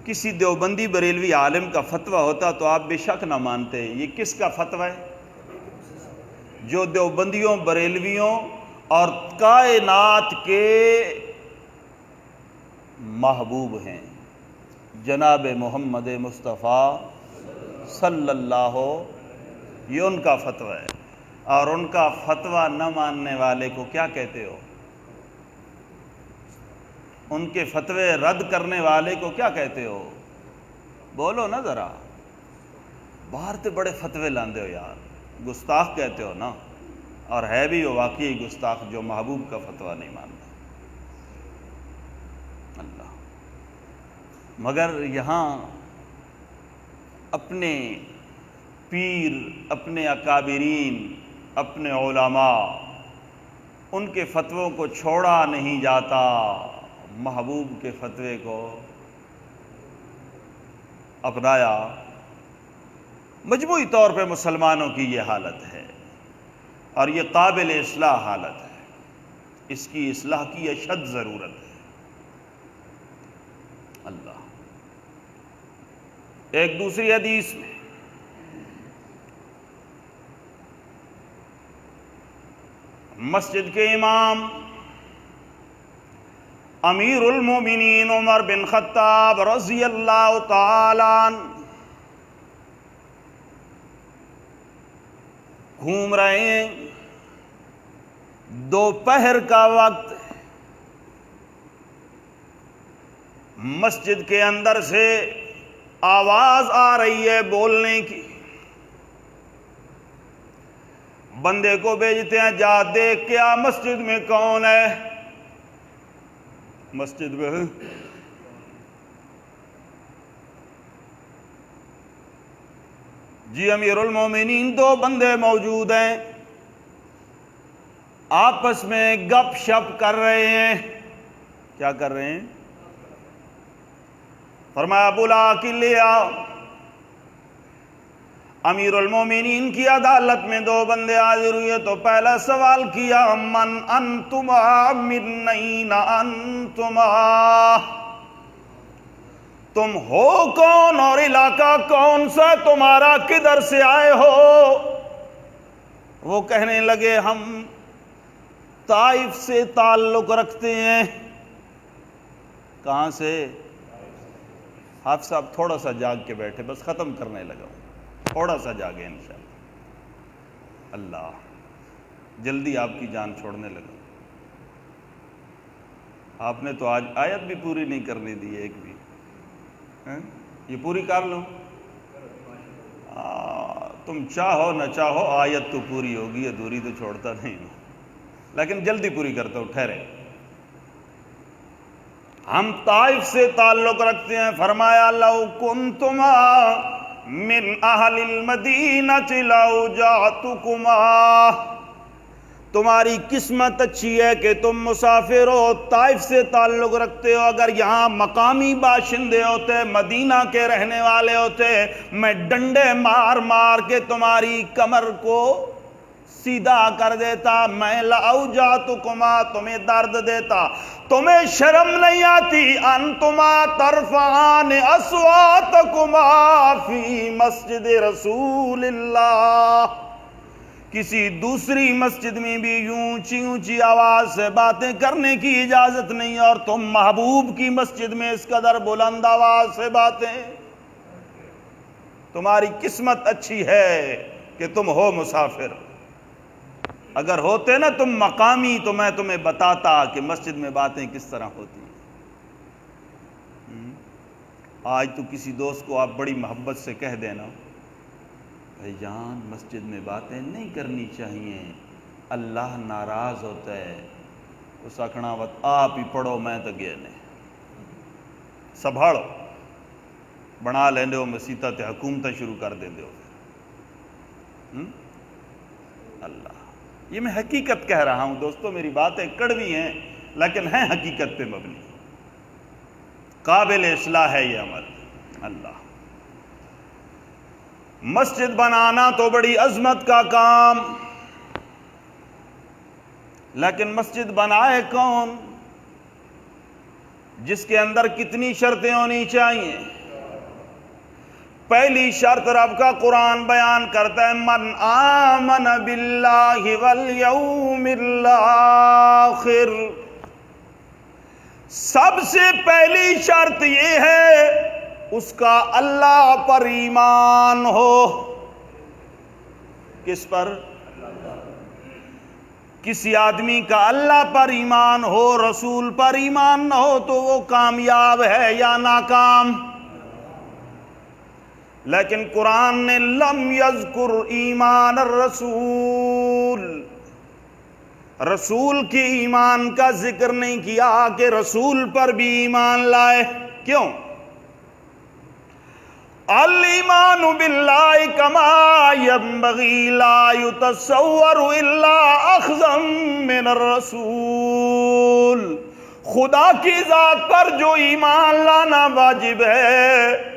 S1: کسی دیوبندی بریلوی عالم کا فتویٰ ہوتا تو آپ بے شک نہ مانتے۔ یہ کس کا فتویٰ ہے؟ جو دیوبندیوں، بریلویوں اور کائنات کے محبوب ہیں، جناب محمد مصطفیٰ صلی اللہ، یہ ان کا فتویٰ ہے۔ اور ان کا فتویٰ نہ ماننے والے کو کیا کہتے ہو؟ ان کے فتوے رد کرنے والے کو کیا کہتے ہو؟ بولو نا ذرا، باہر تے بڑے فتوے لاندے ہو یار، گستاخ کہتے ہو نا۔ اور ہے بھی وہ واقعی گستاخ جو محبوب کا فتویٰ نہیں مانتا۔ اللہ، مگر یہاں اپنے پیر، اپنے اکابرین، اپنے علماء، ان کے فتووں کو چھوڑا نہیں جاتا، محبوب کے فتوے کو اپنایا۔ مجموعی طور پہ مسلمانوں کی یہ حالت ہے، اور یہ قابل اصلاح حالت ہے، اس کی اصلاح کی اشد ضرورت ہے۔ اللہ، ایک دوسری حدیث میں مسجد کے امام امیر المومنین عمر بن خطاب رضی اللہ تعالیٰ عنہ گھوم رہے ہیں، دوپہر کا وقت، مسجد کے اندر سے آواز آ رہی ہے بولنے کی۔ بندے کو بھیجتے ہیں، جا دیکھ کیا مسجد میں کون ہے۔ مسجد میں جی امیر المومنین، دو بندے موجود ہیں، آپس میں گپ شپ کر رہے ہیں۔ کیا کر رہے ہیں؟ فرمایا بلا کے لے آؤ۔ امیر المومنین کی عدالت میں دو بندے حاضر ہوئے تو پہلا سوال کیا، من انتما، من این انتما، تم ہو کون اور علاقہ کون سا تمہارا، کدھر سے آئے ہو؟ وہ کہنے لگے ہم طائف سے تعلق رکھتے ہیں۔ کہاں سے؟ حافظ صاحب تھوڑا سا جاگ کے بیٹھے، بس ختم کرنے لگا ہوں، تھوڑا سا جاگے انشاءاللہ۔ اللہ، جلدی آپ کی جان چھوڑنے لگا۔ آپ نے تو آج آیت بھی پوری نہیں کرنے دی ایک بھی، یہ پوری کر لوں؟ تم چاہو نہ چاہو آیت تو پوری ہوگی، ادھوری تو چھوڑتا نہیں ہوں، لیکن جلدی پوری کرتا ہوں، ٹھہرے۔ ہم طائف سے تعلق رکھتے ہیں۔ فرمایا لو کنتما من اہل المدینۃ لوجعتکما، تمہاری قسمت اچھی ہے کہ تم مسافر ہو، طائف سے تعلق رکھتے ہو، اگر یہاں مقامی باشندے ہوتے، مدینہ کے رہنے والے ہوتے، میں ڈنڈے مار مار کے تمہاری کمر کو سیدھا کر دیتا، میں لأوجعتکما تمہیں درد دیتا، تمہیں شرم نہیں آتی، انتما ترفعان اصواتکما فی مسجد رسول اللہ، کسی دوسری مسجد میں بھی یوں اونچی اونچی آواز سے باتیں کرنے کی اجازت نہیں، اور تم محبوب کی مسجد میں اس قدر بلند آواز سے باتیں۔ تمہاری قسمت اچھی ہے کہ تم ہو مسافر، اگر ہوتے نا تم مقامی تو میں تمہیں بتاتا کہ مسجد میں باتیں کس طرح ہوتی ہیں۔ آج تو کسی دوست کو آپ بڑی محبت سے کہہ دینا، بھائی جان مسجد میں باتیں نہیں کرنی چاہیے، اللہ ناراض ہوتا ہے، اس آکھنا وقت آپ ہی پڑھو میں تو گیا نہیں، سنبھالو بنا لیندے ہو مسیطہ تے حکومتیں شروع کر دیں ہو۔ اللہ، یہ میں حقیقت کہہ رہا ہوں دوستو، میری باتیں کڑوی ہیں لیکن ہیں حقیقت پہ مبنی، قابل اصلاح ہے یہ عمل۔ اللہ، مسجد بنانا تو بڑی عظمت کا کام، لیکن مسجد بنائے کون؟ جس کے اندر کتنی شرطیں ہونی چاہیے؟ پہلی شرط رب کا قرآن بیان کرتا ہے، من آمن باللہ والیوم الآخر، سب سے پہلی شرط یہ ہے اس کا اللہ پر ایمان ہو۔ کس پر؟ کسی آدمی کا اللہ پر ایمان ہو، رسول پر ایمان نہ ہو تو وہ کامیاب ہے یا ناکام؟ لیکن قرآن نے لم یذکر ایمان الرسول، رسول کے ایمان کا ذکر نہیں کیا کہ رسول پر بھی ایمان لائے۔ کیوں؟ الایمان باللہ کما ینبغی لا یتصور الا اخذا من الرسول، خدا کی ذات پر جو ایمان لانا واجب ہے،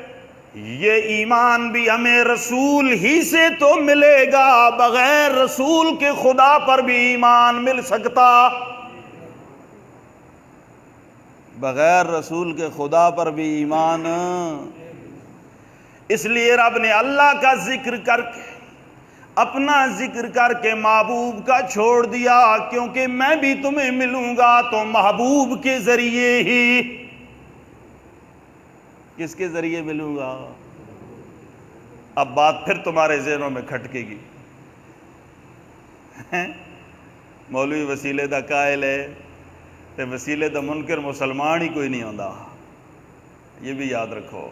S1: یہ ایمان بھی ہمیں رسول ہی سے تو ملے گا، بغیر رسول کے خدا پر بھی ایمان مل سکتا؟ بغیر رسول کے خدا پر بھی ایمان۔ اس لیے رب نے اللہ کا ذکر کر کے، اپنا ذکر کر کے محبوب کا چھوڑ دیا، کیونکہ میں بھی تمہیں ملوں گا تو محبوب کے ذریعے ہی۔ کس کے ذریعے ملوں گا؟ اب بات پھر تمہارے ذہنوں میں کھٹکے گی، مولوی وسیلے دا قائل ہے تے وسیلے دا منکر مسلمان ہی کوئی نہیں ہوندا، یہ بھی یاد رکھو۔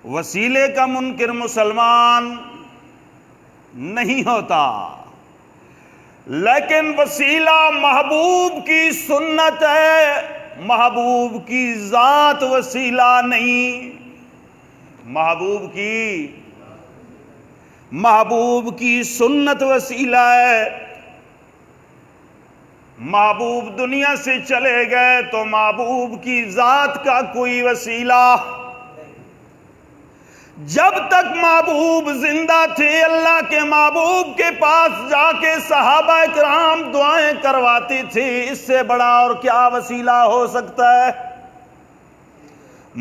S1: وسیلے کا منکر مسلمان نہیں ہوتا، لیکن وسیلہ محبوب کی سنت ہے، محبوب کی ذات وسیلہ نہیں۔ محبوب کی سنت وسیلہ ہے۔ محبوب دنیا سے چلے گئے تو محبوب کی ذات کا کوئی وسیلہ، جب تک محبوب زندہ تھے اللہ کے محبوب کے پاس جا کے صحابہ کرام دعائیں کرواتے تھے، اس سے بڑا اور کیا وسیلہ ہو سکتا ہے؟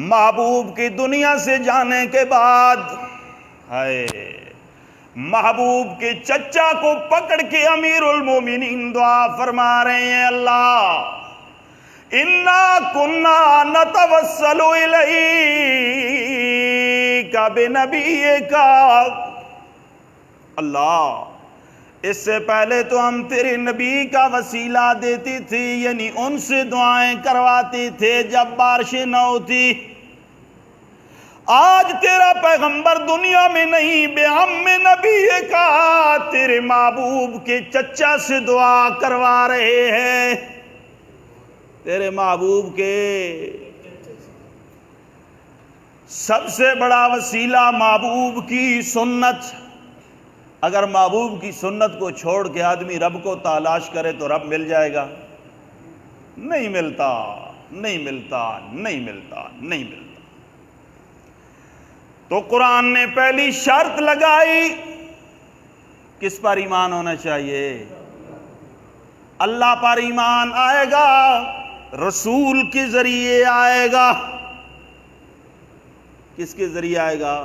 S1: محبوب کی دنیا سے جانے کے بعد محبوب کے چچا کو پکڑ کے امیر المومنین دعا فرما رہے ہیں، اللہ اِنَّا كُنَّا نَتَوَسَّلُ إِلَيْكَ بِنَبِيِّكَ، اللہ اس سے پہلے تو ہم تیرے نبی کا وسیلہ دیتی تھی، یعنی ان سے دعائیں کرواتی تھے جب بارشیں نہ ہوتی۔ آج تیرا پیغمبر دنیا میں نہیں، بعم نبی کا تیرے محبوب کے چچا سے دعا کروا رہے ہیں، تیرے محبوب کے۔ سب سے بڑا وسیلہ محبوب کی سنت۔ اگر محبوب کی سنت کو چھوڑ کے آدمی رب کو تلاش کرے تو رب مل جائے گا؟ نہیں ملتا، نہیں ملتا، نہیں ملتا، نہیں ملتا۔ تو قرآن نے پہلی شرط لگائی، کس پر ایمان ہونا چاہیے؟ اللہ پر ایمان آئے گا، رسول کے ذریعے آئے گا۔ کس کے ذریعے آئے گا؟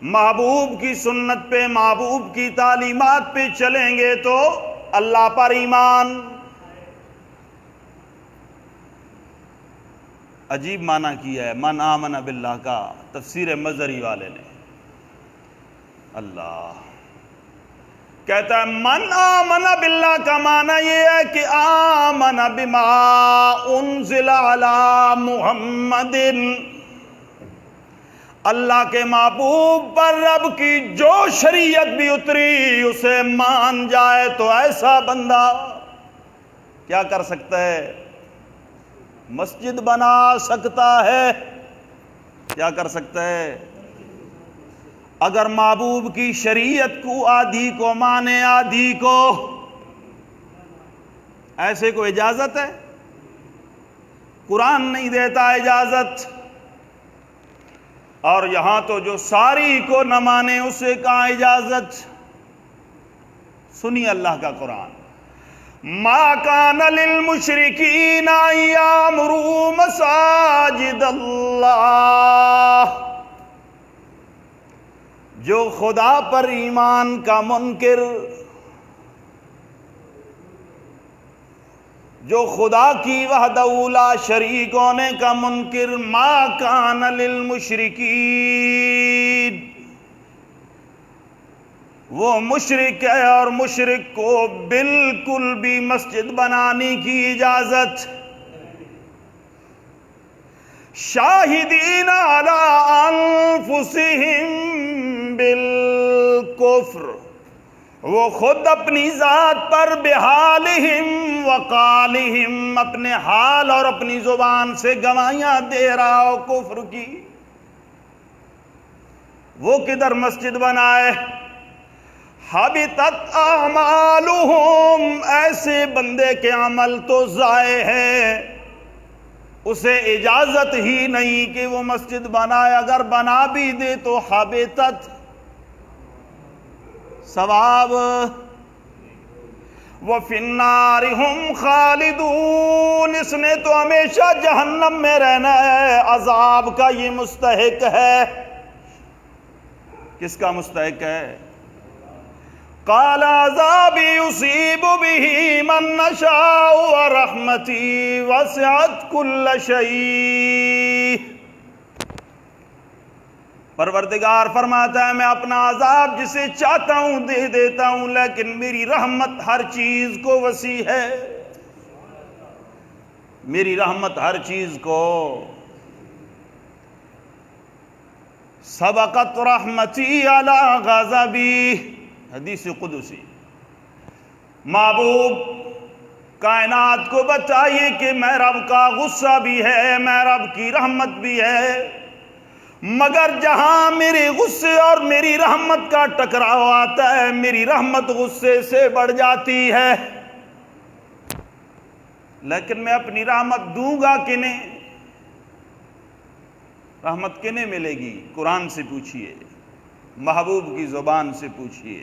S1: محبوب کی سنت پہ، محبوب کی تعلیمات پہ چلیں گے تو اللہ پر ایمان۔ عجیب معنی کیا ہے من آمن باللہ کا تفسیر مظہری والے نے۔ اللہ کہتا ہے من آمن باللہ کا معنی یہ ہے کہ آمن بما انزل علی محمد، اللہ کے محبوب پر رب کی جو شریعت بھی اتری اسے مان جائے تو ایسا بندہ کیا کر سکتا ہے؟ مسجد بنا سکتا ہے۔ کیا کر سکتا ہے؟ اگر محبوب کی شریعت کو آدھی کو مانے آدھی کو، ایسے کو اجازت ہے؟ قرآن نہیں دیتا اجازت۔ اور یہاں تو جو ساری کو نہ مانے اسے کہاں اجازت؟ سنیے اللہ کا قرآن، ما کان للمشرکین ان یعمروا مساجد اللہ، جو خدا پر ایمان کا منکر، جو خدا کی وحدہ لا شریک ہونے کا منکر، ما کان للمشرکین، وہ مشرک ہے اور مشرک کو بالکل بھی مسجد بنانے کی اجازت۔ شاہدین علی انفسہم بالکفر، وہ خود اپنی ذات پر بحالہم وقالہم، اپنے حال اور اپنی زبان سے گواہیاں دے رہا ہو کفر کی، وہ کدھر مسجد بنائے؟ حبطت اعمالہم، ایسے بندے کے عمل تو ضائع ہے، اسے اجازت ہی نہیں کہ وہ مسجد بنائے، اگر بنا بھی دے تو حبطت، ثواب۔ وفی النار ہم خالدون، اس نے تو ہمیشہ جہنم میں رہنا ہے، عذاب کا یہ مستحق ہے۔ کس کا مستحق ہے؟ قال عذابی یصیب بہ من نشاء ورحمتی وسعت کل شیء، پروردگار فرماتا ہے میں اپنا عذاب جسے چاہتا ہوں دے دیتا ہوں، لیکن میری رحمت ہر چیز کو وسیع ہے، میری رحمت ہر چیز کو۔ سبقت رحمتی علی غضبی، حدیث قدسی۔ محبوب کائنات کو بتائیے کہ میں رب کا غصہ بھی ہے، میں رب کی رحمت بھی ہے، مگر جہاں میرے غصے اور میری رحمت کا ٹکراؤ آتا ہے، میری رحمت غصے سے بڑھ جاتی ہے، لیکن میں اپنی رحمت دوں گا کہ نہیں؟ رحمت کنہیں ملے گی؟ قرآن سے پوچھئے، محبوب کی زبان سے پوچھئے۔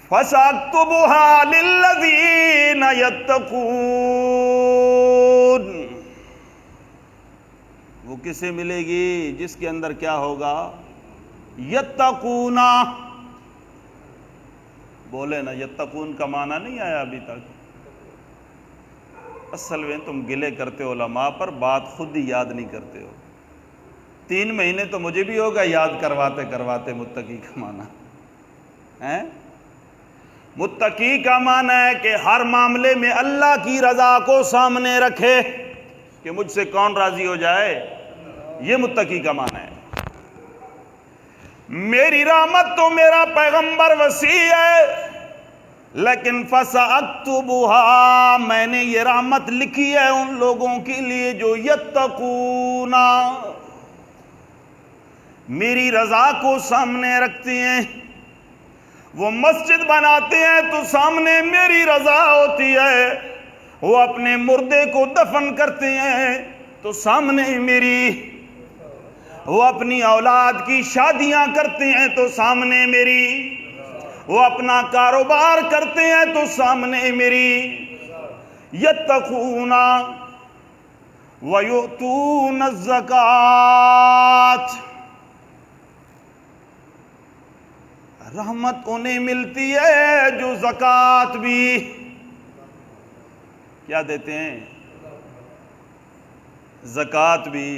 S1: فَسَأَكْتُبُهَا لِلَّذِينَ يَتَّقُونَ، وہ کسے ملے گی؟ جس کے اندر کیا ہوگا؟ یتقون۔ بولے نا، یتقون کا معنی نہیں آیا ابھی تک؟ اصل میں تم گلے کرتے ہو علماء پر، بات خود ہی یاد نہیں کرتے ہو۔ 3 مہینے تو مجھے بھی ہوگا یاد کرواتے کرواتے متقی کا معنی ہے۔ متقی کا معنی ہے کہ ہر معاملے میں اللہ کی رضا کو سامنے رکھے، کہ مجھ سے کون راضی ہو جائے، یہ متقی کا معنی ہے۔ میری رحمت تو میرا پیغمبر وسیع ہے، لیکن فَسَأَكْتُبُهَا، میں نے یہ رحمت لکھی ہے ان لوگوں کے لیے جو یتقون، میری رضا کو سامنے رکھتے ہیں۔ وہ مسجد بناتے ہیں تو سامنے میری رضا ہوتی ہے، وہ اپنے مردے کو دفن کرتے ہیں تو سامنے میری، وہ اپنی اولاد کی شادیاں کرتے ہیں تو سامنے میری، وہ اپنا کاروبار کرتے ہیں تو سامنے میری، یتقون ویؤتون الزکوٰۃ، رحمت انہیں ملتی ہے جو زکوٰۃ بھی کیا دیتے ہیں، زکوٰۃ بھی۔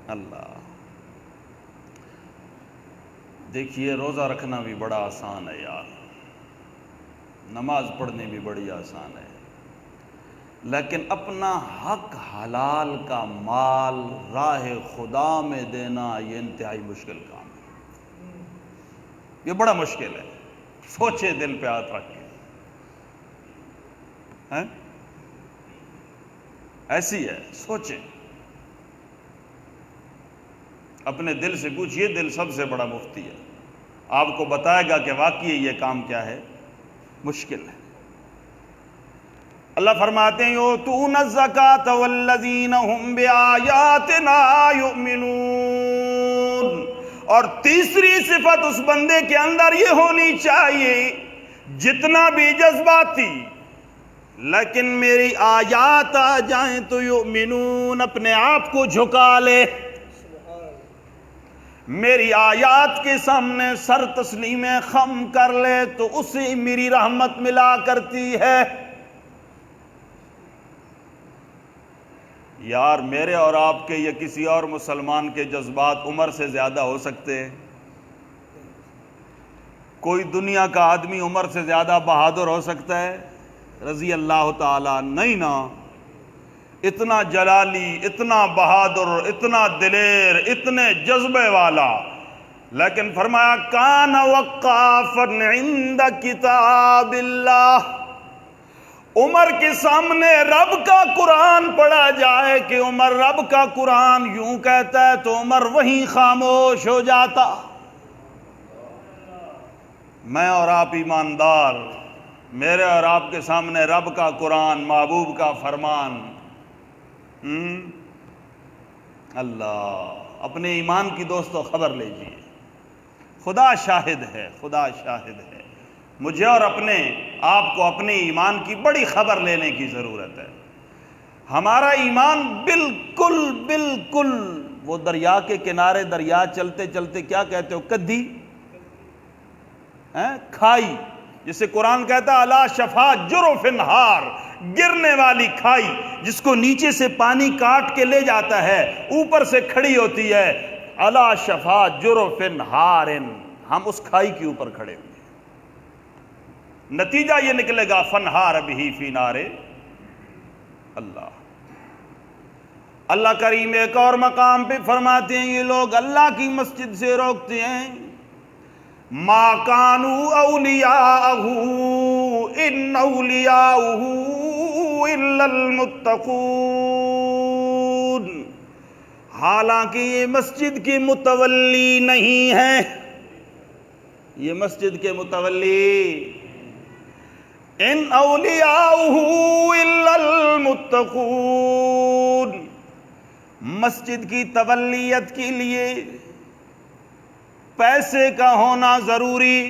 S1: اللہ، دیکھیے روزہ رکھنا بھی بڑا آسان ہے یار، نماز پڑھنی بھی بڑی آسان ہے، لیکن اپنا حق حلال کا مال راہ خدا میں دینا یہ انتہائی مشکل کام ہے، یہ بڑا مشکل ہے۔ سوچے دل پہ ہاتھ رکھ کے، ایسی ہے، سوچے، اپنے دل سے پوچھئے، دل سب سے بڑا مفتی ہے، آپ کو بتائے گا کہ واقعی یہ کام کیا ہے، مشکل ہے۔ اللہ فرماتے ہیں یؤتون الزکاۃ والذین ھم بآیاتنا یؤمنون، اور تیسری صفت اس بندے کے اندر یہ ہونی چاہیے، جتنا بھی جذباتی لیکن میری آیات آ جائیں تو یؤمنون، اپنے آپ کو جھکا لے، میری آیات کے سامنے سر تسلیم خم کر لے تو اسے میری رحمت ملا کرتی ہے۔ یار میرے اور آپ کے یا کسی اور مسلمان کے جذبات عمر سے زیادہ ہو سکتے ہیں؟ کوئی دنیا کا آدمی عمر سے زیادہ بہادر ہو سکتا ہے رضی اللہ تعالی؟ نہیں نا، اتنا جلالی، اتنا بہادر، اتنا دلیر، اتنے جذبے والا، لیکن فرمایا کان وقافا عند کتاب اللہ، عمر کے سامنے رب کا قرآن پڑھا جائے کہ عمر رب کا قرآن یوں کہتا ہے تو عمر وہیں خاموش ہو جاتا۔ میں اور آپ ایماندار، میرے اور آپ کے سامنے رب کا قرآن، محبوب کا فرمان، اللہ، اپنے ایمان کی دوستو خبر لیجئے، خدا شاہد ہے، خدا شاہد ہے، مجھے اور اپنے آپ کو اپنے ایمان کی بڑی خبر لینے کی ضرورت ہے۔ ہمارا ایمان بالکل بالکل وہ دریا کے کنارے دریا چلتے چلتے کیا کہتے ہو، کدھی کھائی، جسے قرآن کہتا ہے الا شفا جرف نہار، گرنے والی کھائی جس کو نیچے سے پانی کاٹ کے لے جاتا ہے، اوپر سے کھڑی ہوتی ہے، الا شفا جرف نہار، ہم اس کھائی کے اوپر کھڑے ہوئے، نتیجہ یہ نکلے گا فنہار بہ فی نار اللہ۔ اللہ کریم ایک اور مقام پہ فرماتے ہیں یہ لوگ اللہ کی مسجد سے روکتے ہیں، ما کانوا اولیاءہ ان اولیاءہ الا المتقون، حالانکہ یہ مسجد کے متولی نہیں ہے، یہ مسجد کے متولی ان اولیاءہ الا المتقون، مسجد کی تولیت کے لیے پیسے کا ہونا ضروری،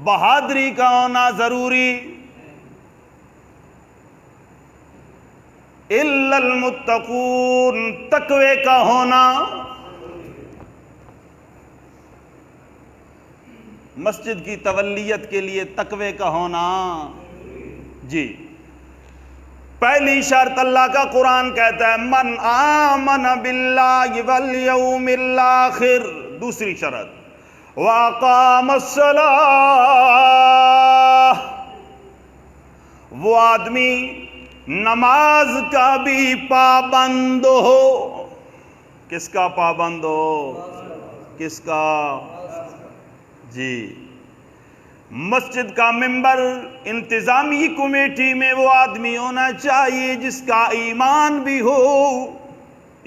S1: بہادری کا ہونا ضروری، الا المتقون، تقوی کا ہونا، مسجد کی تولیت کے لیے تقوی کا ہونا، جی پہلی شرط اللہ کا قرآن کہتا ہے من آمن باللہ والیوم الآخر، دوسری شرط وَأَقَامَ الصَّلَاةَ، وہ آدمی نماز کا بھی پابند ہو، کس کا پابند ہو، کس کا، جی مسجد کا ممبر انتظامی کمیٹی میں وہ آدمی ہونا چاہیے جس کا ایمان بھی ہو،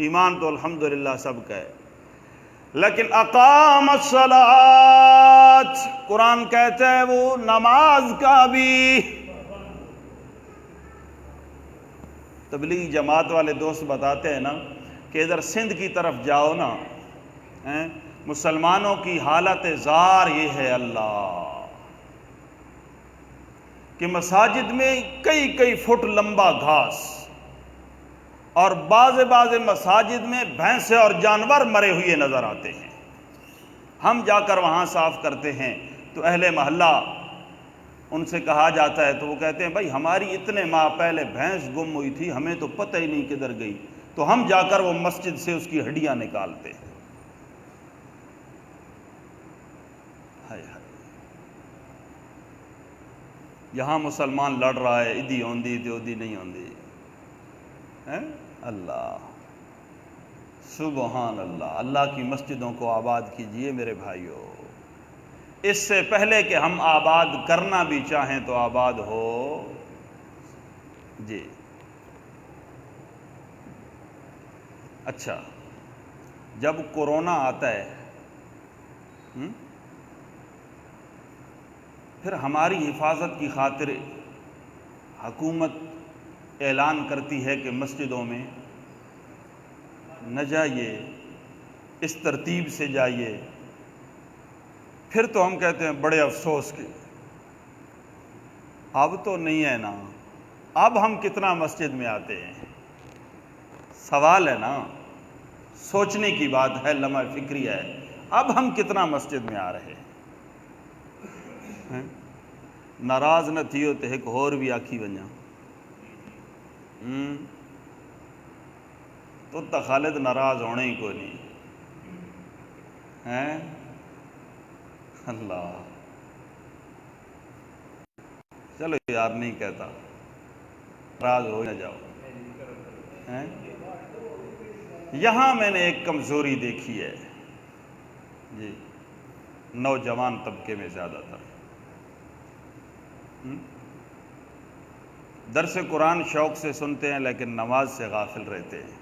S1: ایمان تو الحمدللہ سب کا ہے، لیکن اقام الصلاۃ قرآن کہتا ہے وہ نماز کا بھی، تبلیغی جماعت والے دوست بتاتے ہیں نا کہ ادھر سندھ کی طرف جاؤ نا، مسلمانوں کی حالت زار یہ ہے اللہ کہ مساجد میں کئی کئی فٹ لمبا گھاس، اور بعض مساجد میں بھینسیں اور جانور مرے ہوئے نظر آتے ہیں۔ ہم جا کر وہاں صاف کرتے ہیں تو اہل محلہ ان سے کہا جاتا ہے تو وہ کہتے ہیں بھائی ہماری اتنے ماہ پہلے بھینس گم ہوئی تھی، ہمیں تو پتہ ہی نہیں کدھر گئی، تو ہم جا کر وہ مسجد سے اس کی ہڈیاں نکالتے ہیں۔ ہائے ہائے، یہاں مسلمان لڑ رہا ہے، ادھی ہوندی تے ادھی نہیں ہوندی، اللہ سبحان اللہ۔ اللہ کی مسجدوں کو آباد کیجئے میرے بھائیوں، اس سے پہلے کہ ہم آباد کرنا بھی چاہیں تو آباد ہو جی۔ اچھا، جب کورونا آتا ہے پھر ہماری حفاظت کی خاطر حکومت اعلان کرتی ہے کہ مسجدوں میں نہ جائیے، اس ترتیب سے جائیے۔ پھر تو ہم کہتے ہیں بڑے افسوس کے اب تو نہیں ہے نا، اب ہم کتنا مسجد میں آتے ہیں؟ سوال ہے نا، سوچنے کی بات ہے، لمحہ فکری ہے، اب ہم کتنا مسجد میں آ رہے ہیں؟ ناراض نہ تھیو تو ایک اور بھی آکھی ونجا تو خالد ناراض ہونے ہی کوئی نہیں ہیں۔ اللہ، چلو یار نہیں کہتا، ناراض ہو نہ جاؤ۔ یہاں میں نے ایک کمزوری دیکھی ہے جی، نوجوان طبقے میں زیادہ تر درس قرآن شوق سے سنتے ہیں لیکن نماز سے غافل رہتے ہیں۔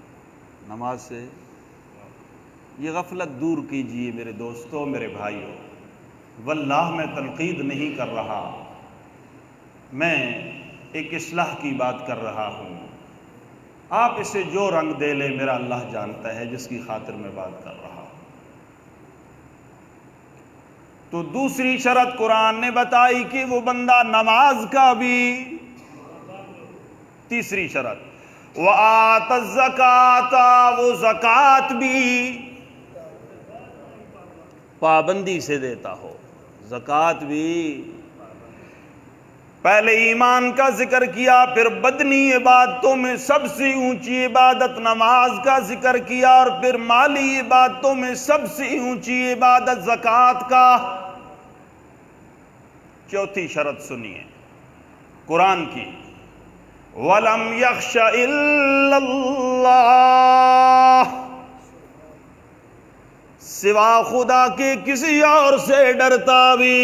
S1: نماز سے یہ غفلت دور کیجئے میرے دوستوں، میرے بھائیوں۔ واللہ میں تنقید نہیں کر رہا، میں ایک اصلاح کی بات کر رہا ہوں۔ آپ اسے جو رنگ دے لیں، میرا اللہ جانتا ہے جس کی خاطر میں بات کر رہا ہوں۔ تو دوسری شرط قرآن نے بتائی کہ وہ بندہ نماز کا بھی، تیسری شرط وَآتَ الزَّكَاةَ، وہ زکوٰۃ بھی پابندی سے دیتا ہو۔ زکوٰۃ بھی، پہلے ایمان کا ذکر کیا، پھر بدنی عبادتوں میں سب سے اونچی عبادت نماز کا ذکر کیا، اور پھر مالی عبادتوں میں سب سے اونچی عبادت زکوٰۃ کا۔ چوتھی شرط سنیے قرآن کی، وَلَمْ يَخْشَ إِلَّا اللَّهَ، سوا خدا کے کسی اور سے ڈرتا بھی۔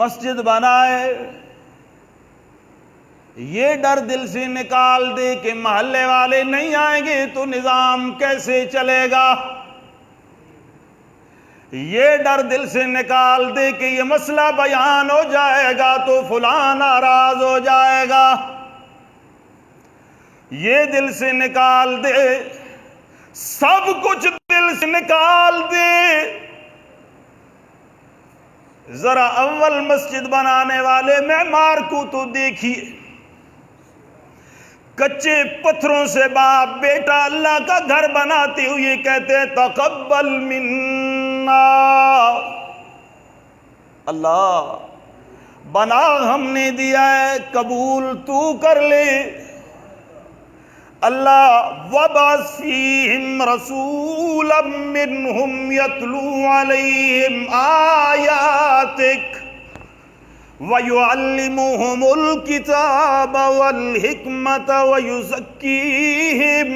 S1: مسجد بنائے، یہ ڈر دل سے نکال دے کہ محلے والے نہیں آئیں گے تو نظام کیسے چلے گا۔ یہ ڈر دل سے نکال دے کہ یہ مسئلہ بیان ہو جائے گا تو فلاں ناراض ہو جائے گا۔ یہ دل سے نکال دے، سب کچھ دل سے نکال دے۔ ذرا اول مسجد بنانے والے معمار کو تو دیکھیے، کچے پتھروں سے باپ بیٹا اللہ کا گھر بناتے ہوئے کہتے ہیں تقبل منا، اللہ بنا ہم نے دیا ہے، قبول تو کر لے۔ اللہ وَبَعَثْ فِيهِمْ رَسُولًا مِّنْهُمْ يَتْلُو عَلَيْهِمْ آيَاتِكَ وَيُعَلِّمُهُمُ الْكِتَابَ وَالْحِكْمَةَ وَيُزَكِّيهِمْ۔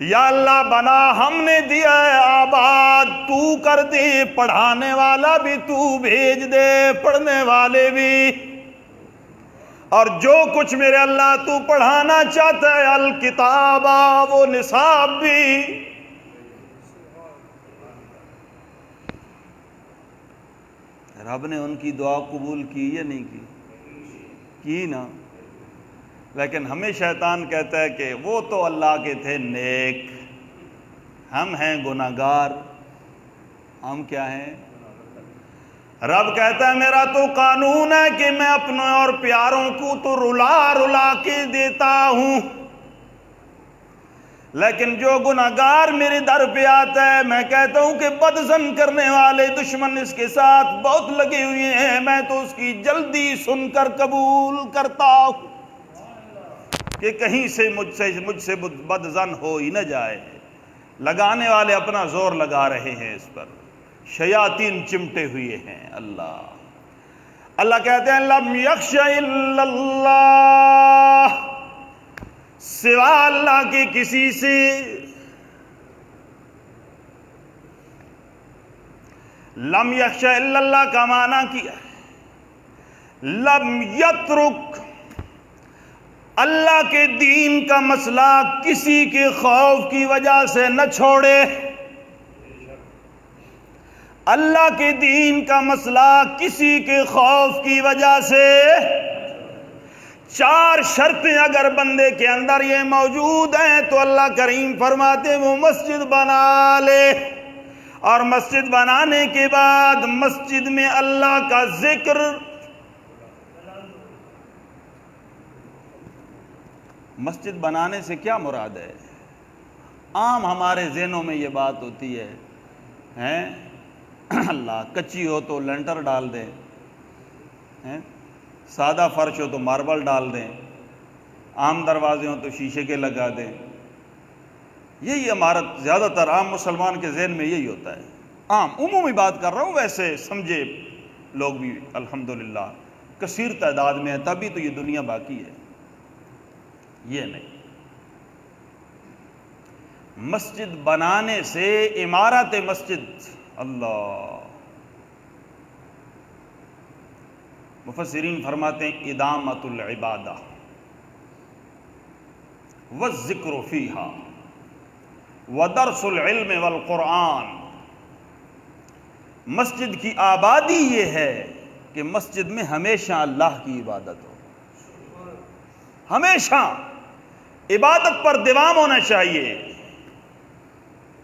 S1: یا اللہ بنا ہم نے دیا ہے، آباد تو کر دے، پڑھانے والا بھی تو بھیج دے، پڑھنے والے بھی، اور جو کچھ میرے اللہ تو پڑھانا چاہتا ہے، الکتابہ، وہ نصاب بھی۔ رب نے ان کی دعا قبول کی یا نہیں کی؟ کی نا، لیکن ہمیں شیطان کہتا ہے کہ وہ تو اللہ کے تھے نیک، ہم ہیں گناہگار، ہم کیا ہیں؟ رب کہتا ہے میرا تو قانون ہے کہ میں اپنے اور پیاروں کو تو رلا رلا کے دیتا ہوں، لیکن جو گناہگار میرے در پہ آتا ہے میں کہتا ہوں کہ بدظن کرنے والے دشمن اس کے ساتھ بہت لگے ہوئے ہیں، میں تو اس کی جلدی سن کر قبول کرتا ہوں کہ کہیں سے مجھ سے بدظن ہو ہی نہ جائے۔ لگانے والے اپنا زور لگا رہے ہیں اس پر، شیاطین چمٹے ہوئے ہیں۔ اللہ کہتے ہیں لم یخش الا اللہ، سوا اللہ کے کسی سے لم یخش الا اللہ کا معنی کیا؟ لم یترک، اللہ کے دین کا مسئلہ کسی کے خوف کی وجہ سے نہ چھوڑے، اللہ کے دین کا مسئلہ کسی کے خوف کی وجہ سے، چار شرطیں اگر بندے کے اندر یہ موجود ہیں تو اللہ کریم فرماتے وہ مسجد بنا لے، اور مسجد بنانے کے بعد مسجد میں اللہ کا ذکر، مسجد بنانے سے کیا مراد ہے؟ عام ہمارے ذہنوں میں یہ بات ہوتی ہے اللہ کچی ہو تو لینٹر ڈال دیں، سادہ فرش ہو تو ماربل ڈال دیں، عام دروازے ہوں تو شیشے کے لگا دیں، یہی عمارت زیادہ تر عام مسلمان کے ذہن میں یہی ہوتا ہے۔ عام عمومی بات کر رہا ہوں، ویسے سمجھے لوگ بھی الحمدللہ کثیر تعداد میں ہیں، تبھی تو یہ دنیا باقی ہے، یہ نہیں۔ مسجد بنانے سے عمارت مسجد، اللہ، مفسرین فرماتے ہیں ادامت العبادہ والذکر فیہا ودرس العلم والقرآن، مسجد کی آبادی یہ ہے کہ مسجد میں ہمیشہ اللہ کی عبادت ہو، ہمیشہ عبادت پر دوام ہونا چاہیے،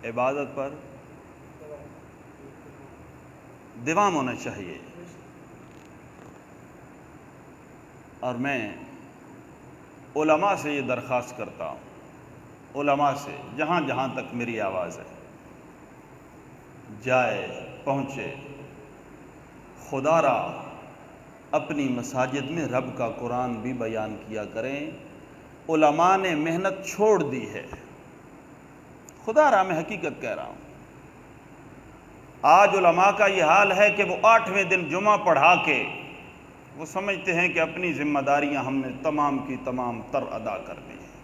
S1: عبادت پر دوام ہونا چاہیے۔ اور میں علماء سے یہ درخواست کرتا ہوں، علماء سے جہاں جہاں تک میری آواز ہے جائے پہنچے، خدا را اپنی مساجد میں رب کا قرآن بھی بیان کیا کریں۔ علماء نے محنت چھوڑ دی ہے، خدا را میں حقیقت کہہ رہا ہوں۔ آج علماء کا یہ حال ہے کہ وہ 8ویں دن جمعہ پڑھا کے وہ سمجھتے ہیں کہ اپنی ذمہ داریاں ہم نے تمام کی تمام تر ادا کرنی ہیں۔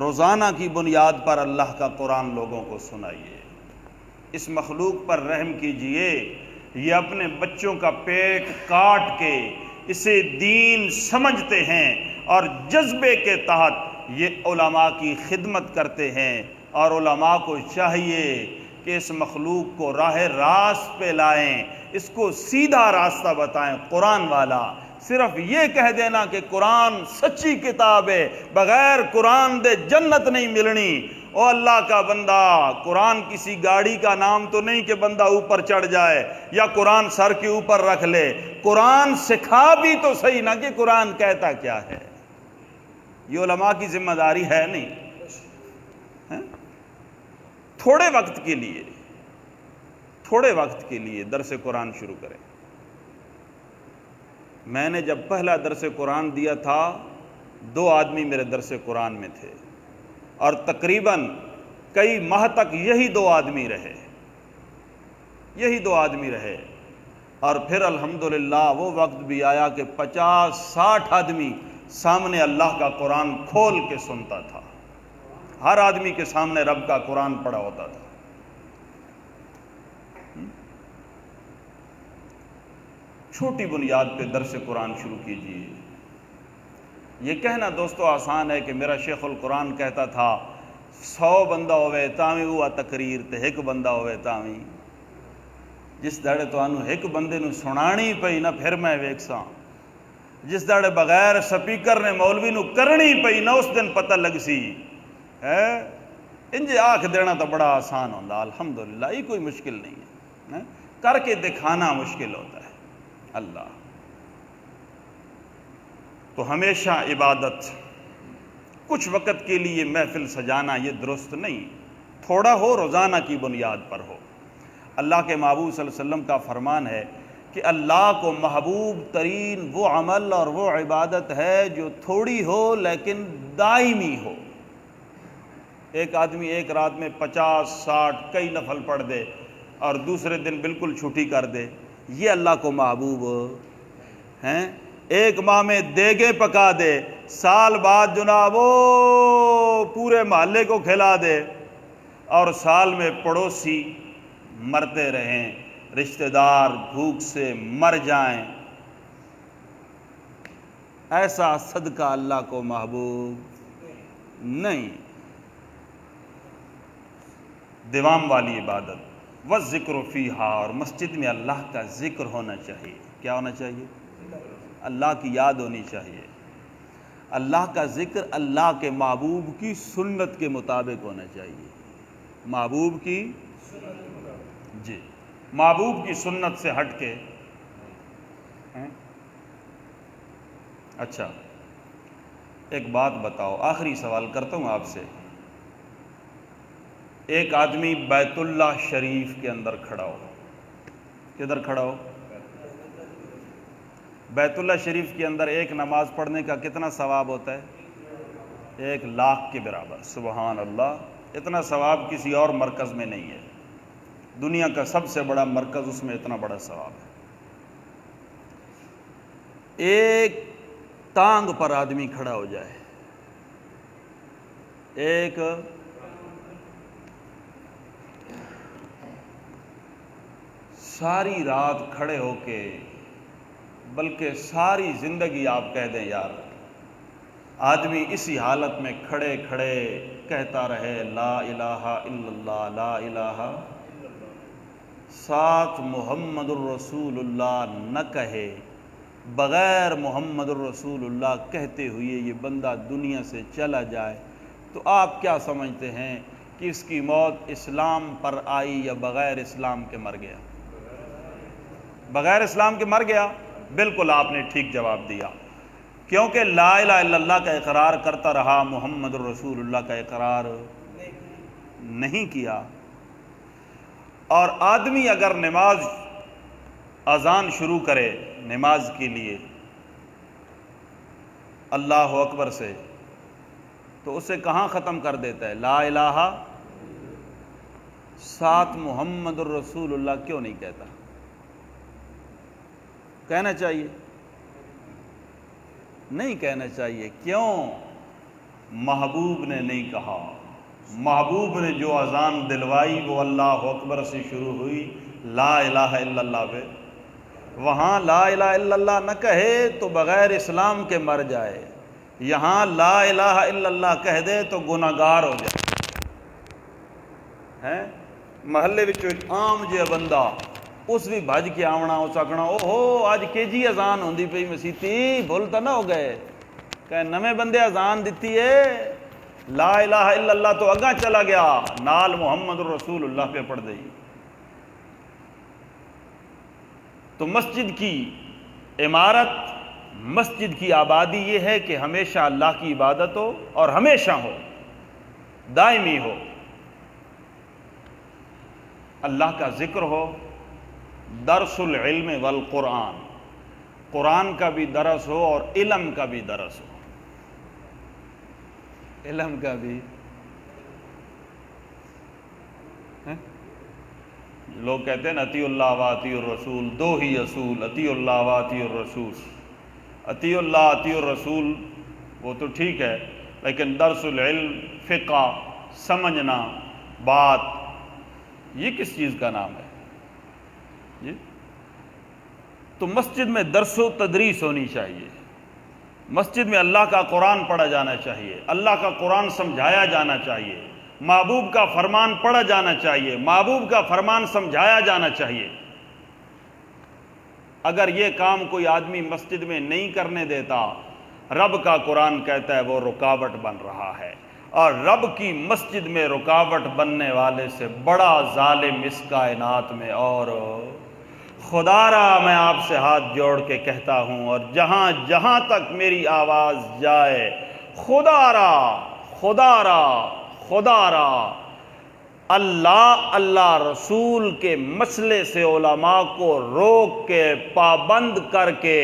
S1: روزانہ کی بنیاد پر اللہ کا قرآن لوگوں کو سنائیے، اس مخلوق پر رحم کیجئے، یہ اپنے بچوں کا پیٹ کاٹ کے اسے دین سمجھتے ہیں اور جذبے کے تحت یہ علماء کی خدمت کرتے ہیں، اور علماء کو چاہیے کہ اس مخلوق کو راہ راست پہ لائیں، اس کو سیدھا راستہ بتائیں قرآن والا۔ صرف یہ کہہ دینا کہ قرآن سچی کتاب ہے، بغیر قرآن دے جنت نہیں ملنی، او اللہ کا بندہ، قرآن کسی گاڑی کا نام تو نہیں کہ بندہ اوپر چڑھ جائے یا قرآن سر کے اوپر رکھ لے، قرآن سکھا بھی تو صحیح نا کہ قرآن کہتا کیا ہے۔ یہ علماء کی ذمہ داری ہے نہیں؟ تھوڑے وقت کے لیے درس قرآن شروع کریں۔ میں نے جب پہلا درس قرآن دیا تھا 2 آدمی میرے درس قرآن میں تھے، اور تقریباً کئی ماہ تک یہی 2 آدمی رہے، اور پھر الحمدللہ وہ وقت بھی آیا کہ 50-60 آدمی سامنے اللہ کا قرآن کھول کے سنتا تھا، ہر آدمی کے سامنے رب کا قرآن پڑھا ہوتا تھا۔ چھوٹی بنیاد پہ درس قرآن شروع کیجیے۔ یہ کہنا دوستو آسان ہے کہ میرا شیخ القرآن کہتا تھا 100 بندہ ہوئے تاویں ہوا تقریر تے 1 بندہ ہوئے تاویں، جس دڑے تو آنو 1 بندے نو سنانی پئی نہ پھر میں ویکساں جس داڑے بغیر سپیکر نے مولوی نو کرنی پئی نہ اس دن پتہ لگ سی ہے انجے آنکھ دینا تو بڑا آسان ہوتا، الحمدللہ یہ کوئی مشکل نہیں ہے، کر کے دکھانا مشکل ہوتا ہے۔ اللہ تو ہمیشہ عبادت، کچھ وقت کے لیے محفل سجانا یہ درست نہیں، تھوڑا ہو روزانہ کی بنیاد پر ہو۔ اللہ کے محبوب صلی اللہ علیہ وسلم کا فرمان ہے کہ اللہ کو محبوب ترین وہ عمل اور وہ عبادت ہے جو تھوڑی ہو لیکن دائمی ہو۔ ایک آدمی ایک رات میں 50 60 کئی نفل پڑھ دے اور دوسرے دن بالکل چھٹی کر دے، یہ اللہ کو محبوب ہیں؟ ایک ماہ میں دیگیں پکا دے، سال بعد جناب وہ پورے محلے کو کھلا دے، اور سال میں پڑوسی مرتے رہیں، رشتہ دار بھوک سے مر جائیں، ایسا صدقہ اللہ کو محبوب نہیں۔ دوام والی عبادت والذکر فیہا، اور مسجد میں اللہ کا ذکر ہونا چاہیے۔ کیا ہونا چاہیے؟ اللہ کی یاد ہونی چاہیے۔ اللہ کا ذکر اللہ کے محبوب کی سنت کے مطابق ہونا چاہیے۔ محبوب کی جی محبوب کی سنت سے ہٹ کے اچھا ایک بات بتاؤ، آخری سوال کرتا ہوں آپ سے۔ ایک آدمی بیت اللہ شریف کے اندر کھڑا ہو، کدھر کھڑا ہو؟ بیت اللہ شریف کے اندر ایک نماز پڑھنے کا کتنا ثواب ہوتا ہے؟ 1,00,000 کے برابر۔ سبحان اللہ، اتنا ثواب کسی اور مرکز میں نہیں ہے، دنیا کا سب سے بڑا مرکز، اس میں اتنا بڑا ثواب ہے۔ ایک ٹانگ پر آدمی کھڑا ہو جائے، ایک ساری رات کھڑے ہو کے، بلکہ ساری زندگی آپ کہہ دیں یار، آدمی اسی حالت میں کھڑے کھڑے کہتا رہے لا الہ الا اللہ، لا الہ، ساتھ محمد الرسول اللہ نہ کہے، بغیر محمد الرسول اللہ کہتے ہوئے یہ بندہ دنیا سے چلا جائے، تو آپ کیا سمجھتے ہیں کہ اس کی موت اسلام پر آئی یا بغیر اسلام کے مر گیا؟ بغیر اسلام کے مر گیا۔ بالکل آپ نے ٹھیک جواب دیا، کیونکہ لا الہ الا اللہ کا اقرار کرتا رہا، محمد الرسول اللہ کا اقرار نہیں کیا۔ اور آدمی اگر نماز اذان شروع کرے نماز کے لیے اللہ اکبر سے، تو اسے کہاں ختم کر دیتا ہے؟ لا الہ، ساتھ محمد الرسول اللہ کیوں نہیں کہتا؟ کہنا چاہیے؟ نہیں کہنا چاہیے۔ کیوں؟ محبوب نے نہیں کہا۔ محبوب نے جو اذان دلوائی وہ اللہ اکبر سے شروع ہوئی، لا الہ الا اللہ پہ، وہاں لا الہ الا اللہ نہ کہے تو بغیر اسلام کے مر جائے، یہاں لا الہ الا اللہ کہہ دے تو گناہگار ہو جائے۔ ہیں محلے وچ ایک عام جہا بندہ، اس بھی بھج کے آونا، اس آکھنا او ہو آج کے جی اذان ہوندی پئی مسیتی، بھول تو نہ ہو گئے، کہ نویں بندے اذان دیتی ہے، لا الہ الا اللہ تو اگاں چلا گیا، نال محمد الرسول اللہ پہ پڑھ دئی۔ تو مسجد کی عمارت، مسجد کی آبادی یہ ہے کہ ہمیشہ اللہ کی عبادت ہو اور ہمیشہ ہو، دائمی ہو، اللہ کا ذکر ہو، درس العلم والقرآن، قرآن کا بھی درس ہو اور علم کا بھی درس ہو، علم کا بھی۔ لوگ کہتے ہیں اطیع اللہ و اطیع الرسول، دو ہی اصول، اطیع اللہ و اطیع الرسول۔ اطیع اللہ اطیع الرسول وہ تو ٹھیک ہے، لیکن درس العلم، فقہ، سمجھنا بات، یہ کس چیز کا نام ہے جی؟ تو مسجد میں درس و تدریس ہونی چاہیے، مسجد میں اللہ کا قرآن پڑھا جانا چاہیے، اللہ کا قرآن سمجھایا جانا چاہیے، محبوب کا فرمان پڑھا جانا چاہیے، محبوب کا فرمان سمجھایا جانا چاہیے۔ اگر یہ کام کوئی آدمی مسجد میں نہیں کرنے دیتا، رب کا قرآن کہتا ہے وہ رکاوٹ بن رہا ہے، اور رب کی مسجد میں رکاوٹ بننے والے سے بڑا ظالم اس کائنات میں اور خدا را میں آپ سے ہاتھ جوڑ کے کہتا ہوں، اور جہاں جہاں تک میری آواز جائے، خدا را خدا را خدا را اللہ رسول کے مسئلے سے علماء کو روک کے پابند کر کے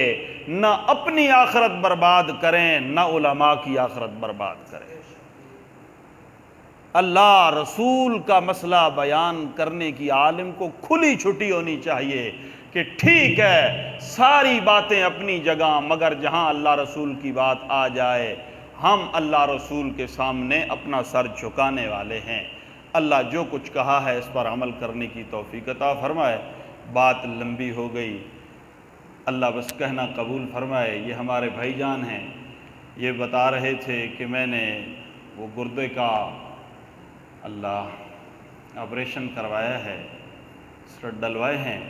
S1: نہ اپنی آخرت برباد کریں نہ علماء کی آخرت برباد کریں۔ اللہ رسول کا مسئلہ بیان کرنے کی عالم کو کھلی چھٹی ہونی چاہیے کہ ٹھیک ہے ساری باتیں اپنی جگہ، مگر جہاں اللہ رسول کی بات آ جائے ہم اللہ رسول کے سامنے اپنا سر جھکانے والے ہیں۔ اللہ جو کچھ کہا ہے اس پر عمل کرنے کی توفیق عطا فرمائے۔ بات لمبی ہو گئی، اللہ بس کہنا قبول فرمائے۔ یہ ہمارے بھائی جان ہیں، یہ بتا رہے تھے کہ میں نے وہ گردے کا آپریشن کروایا ہے، سٹڈ ڈلوائے ہیں،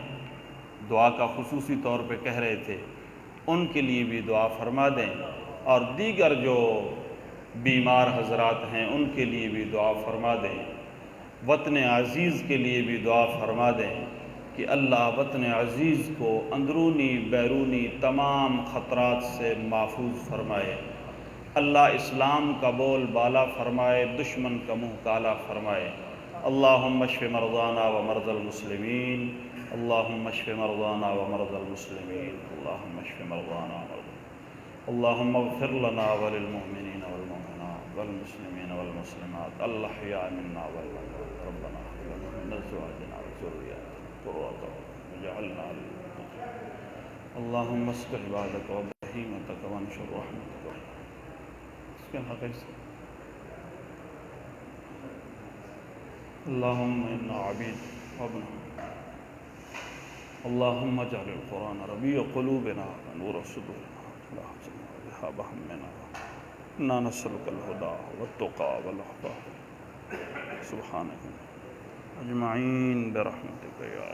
S1: دعا کا خصوصی طور پہ کہہ رہے تھے، ان کے لیے بھی دعا فرما دیں، اور دیگر جو بیمار حضرات ہیں ان کے لیے بھی دعا فرما دیں، وطن عزیز کے لیے بھی دعا فرما دیں کہ اللہ وطن عزیز کو اندرونی بیرونی تمام خطرات سے محفوظ فرمائے، اللہ اسلام کا بول بالا فرمائے، دشمن کا منہ کالا فرمائے۔ اللہم اشف مرضانا و مرضى المسلمین، اللہم اشف مرضانا و مرضى المسلمین، اللہم اشف مرضانا و مرضى، اللہم اغفر لنا وللمؤمنین والمؤمنات والمسلمین والمسلمات الاحیاء منا والاموات، ربنا هب لنا من ازواجنا وذرياتنا قرة اعین واجعلنا للمتقین، اللہم اصلح عبادک وبہیمتک وانشر رحمتک۔ اس کے حق سے اللہم انا عبید وابنہ، اللہم اجعل القرآن ربیع قلوبنا ونور صدورنا ولا تجعل ذهاب همنا، انا نسألک الہدی والتقی والعفاف سبحانک اجمعین برحمتک یا